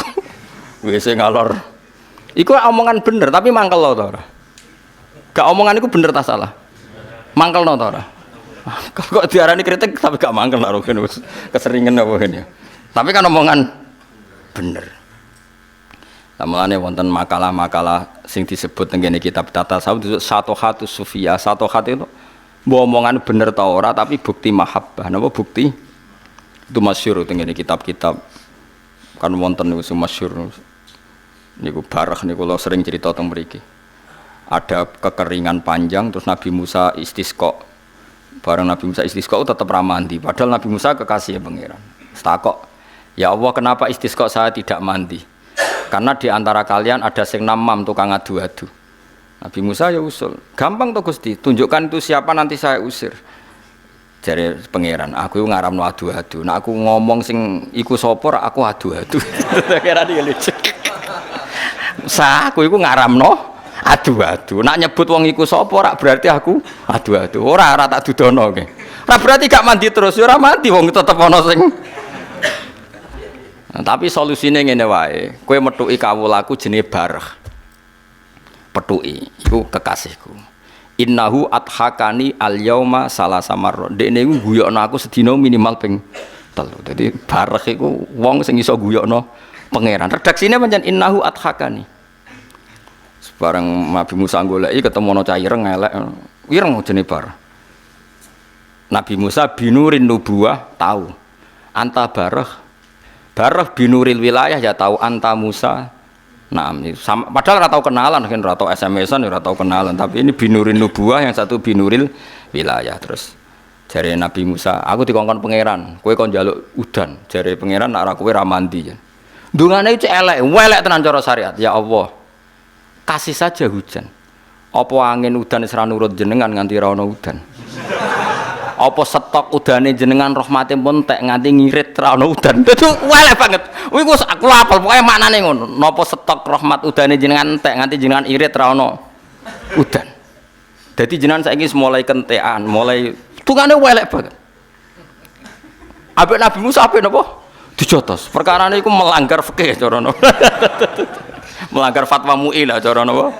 S1: WC ngalor. Iku omongan bener tapi mangkel lo ta ora? Gak omongan iku bener ta salah? Mangkelno ta ora? Kok diarani kritik tapi gak mangkel nak rogen wis keseringan apa ngene. Tapi kan omongan bener. Lah mulane wonten makalah-makalah sing disebut teng kene kitab Tata Sawuf satu hatu sufia, satu hati itu mbok omongan bener ta ora tapi bukti mahabbah. Napa bukti? Itu masyhur teng kene kitab-kitab kan wonten niku masyhur. Niku barah niku kula sering cerita teng mriki. Ada kekeringan panjang terus Nabi Musa istisqa. Bareng Nabi Musa istisqa tetap ramandi. Padahal Nabi Musa kekasih pangeran. Setakok, ya Allah kenapa istisqa saya tidak mandi? Karena di antara kalian ada sing namam tukang adu-adu. Nabi Musa ya usul. Gampang toh Gusti, tunjukkan itu siapa nanti saya usir. Jare pangeran, aku ngaramno adu-adu. Nah aku ngomong sing iku sapa aku adu-adu. Kira dia lucu. Sa aku iku ngaramno Adu-adu. Nak nyebut wong iku sapa ora berarti aku adu-adu. Ora tak dudono ke. Ora berarti gak mandi terus, ya ora mandi wong tetep ana sing. Nah, tapi solusine ngene wae. Kowe methuki kawulaku jenenge bareh. Pethuki iku kekasihku. Innahu adhakani al-yauma salasa marra. Dekne iku guyokno aku sedina minimal ping 3. Dadi bareh iku wong sing iso guyokno pangeran. Redaksine pancen innahu adhakani. Bareng Nabi Musa goleki ketemu ana cah ireng elek. Ireng jenenge bareh. Nabi Musa binurin nubuwah tahu. Anta bareh. Bareh binuril wilayah ya tahu anta Musa. Nah, sama, padahal ora tau kenalan, kan ora tau SMS-an, ora tau kenalan, tapi ini binurin nubuwah, yang satu binuril wilayah. Terus jare Nabi Musa, aku dikongkon pangeran, kowe kon njaluk udan. Jare pangeran nek ora kowe ra mandi. Dungane iki elek, welek tenan cara syariat. Ya Allah, kasih saja hujan. Apa angin udan wis ra nurut jenengan nganti ra ono udan? Apa stok udane jenengan rahmate pun tek nganti ngirit ra ono udan. Dadi welek banget. Kuwi aku apal pokoke maknane ngono. Napa stok rahmat udane jenengan tek nganti jenengan irit ra ono udan. Dadi jenengan saiki mulai kentekan, mulai tungane welek banget. Ambek Nabi Musa ape napa? Dijotos. Perkarane iku melanggar fikih cara napa. Melanggar fatwa MUI lah cara napa.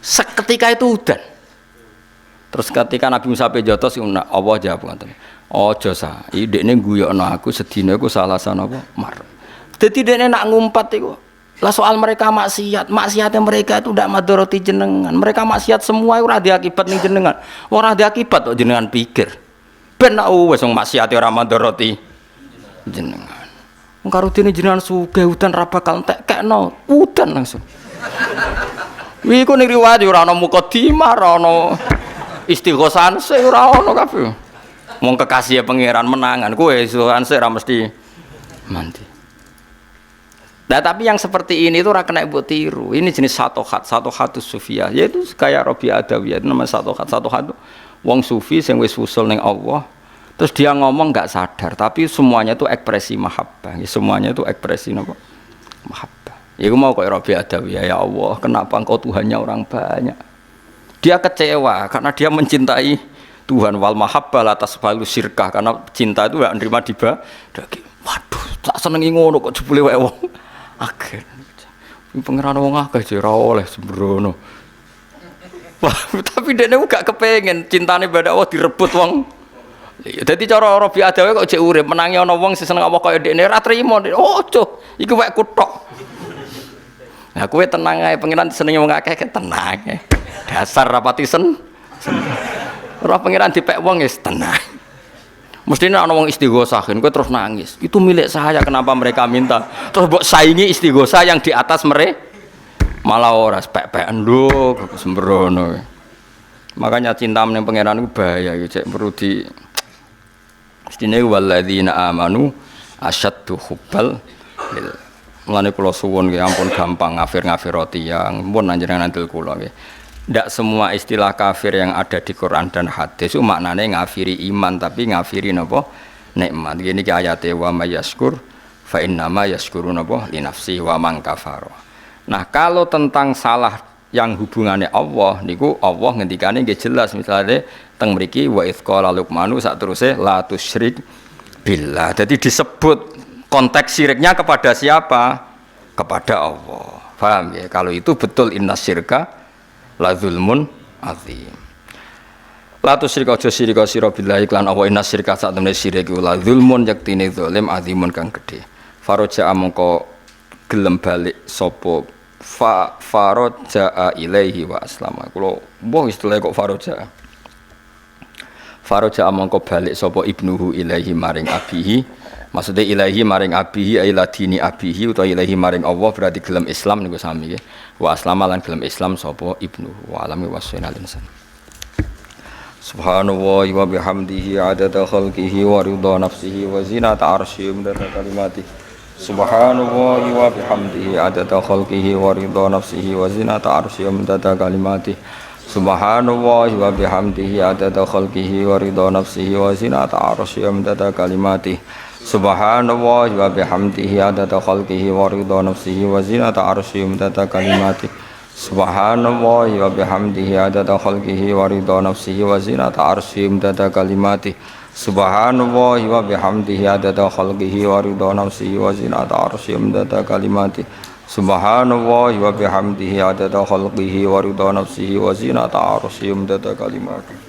S1: Seketika itu udan. Terus ketika Nabi Musa pe jotos Allah jawab ngoten. Aja sa, iki dekne guyokno aku sedina iku salah sanapa mar. Dadi dekne nak ngumpat iku. Lah soal mereka maksiatnya mereka itu ndak madharati jenengan. Mereka maksiat semua ora ada akibat ning jenengan. Ora ada akibat kok jenengan pikir. Ben nak wis wong maksiate ora madharati jenengan. Wong karo dene jenengan sugih udan ra bakal entek kekno udan langsung. Iku ning riwayat ora ana mukadimah, ora ana istighosan sing ora ono kabeh. Wong kekasih pangeran menangan kowe istighosan ora mesti mandi. Nah, tapi yang seperti ini itu ora kena mbok tiru. Ini jenis satohatus sufiyah, yaitu kayak Rabi Adawiyah, itu namanya satohat wong sufi sing wis usul ning Allah. Terus dia ngomong enggak sadar, tapi semuanya itu ekspresi mahabbah. Semuanya itu ekspresi napa? Mahabbah. Iku mau kok Rabi Adawiyah, ya Allah, kenapa engkau Tuhannya orang banyak? Dia kecewa karena dia mencintai Tuhan. Wal mahabbah la tasbalu syirkah, karena cinta itu enggak nerima dibagi. Waduh, tak senengi ngono kok jebule wae wong. Akhir. Pangeran wong akeh jare ora oleh sembrono. Tapi dekne gak kepengin cintane badak Allah direbut wong. Dadi cara Rabi Adawiyah kok jek urip menangi ana wong sing seneng apa kaya dekne ora trimo. Ojo, iki wek kuthok. Nah, kowe tenang ae, pangeran senenge wong akeh tenang ae. Dasar rapati ora pangeran dipek wong wis tenang. Mesti ana wong istighosahin kowe terus nangis. Itu milik saya, kenapa mereka minta? Terus mbok saingi istighosa yang di atas mereka. Malah ora pek-pekan lho sembrono. Makanya cinta meneng pangeran itu bahaya iki cek perlu di mestine walladzina amanu asyaddu hubbal lil. Mulane kula suwun nggih ampun gampang ngafir-ngafiroti yang pun panjenengan andel kula nggih. Tidak semua istilah kafir yang ada di Quran dan hadis itu maknanya ngafiri iman, tapi ngafiri napa nikmat. Gini ki ayate wa may yaskur fa innama yaskuru napa li nafsi wa man kafara. Nah, kalau tentang salah yang hubungannya Allah niku Allah ngendikane nggih jelas, misalnya teng mriki wa idz qala luqmanu sak teruse la tusyrik billah. Jadi disebut konteks syiriknya kepada siapa? Kepada Allah. Paham ya? Kalau itu betul inna syirka la zulmun azim. La tusyrik aja sirika sira billahi lan Allah inna syirka sak temene syirik la zulmun yaktine zalim azimun kang gedhe. Faraja mongko gelem balik sapa faraja ilaihi wa aslama. Kula mbah istilah kok faraja. Faraja mongko balik sapa ibnuhu ilaihi maring abihi. Maksudnya ilahi maring abihi ila dini abihi utawa ilahi maring Allah berarti gelem Islam niku sami nggih. Wa aslama lan gelem Islam sapa ibnu wa alami wasyinal insan. Subhanallah wa bihamdihi adada khalqihi wa ridha nafsihi wa zinata arsyihi wa kalimati. Subhanallah wa bihamdihi adada khalqihi wa ridha nafsihi wa zinata arsyihi wa kalimati. Subhanallah wa bihamdihi adada khalqihi wa ridha nafsihi wa zinata arsyihi wa kalimati. Subhanallah wa bihamdihi adada khalqihi wa ridha nafsihi wa zinata arsyihi umdada kalimati. Subhanallah wa bihamdihi adada khalqihi wa ridha nafsihi wa zinata arsyihi umdada kalimati. Subhanallah wa bihamdihi adada khalqihi wa ridha nafsihi wa zinata arsyihi umdada kalimati. Subhanallah wa bihamdihi adada khalqihi wa ridha nafsihi wa zinata arsyihi umdada kalimati.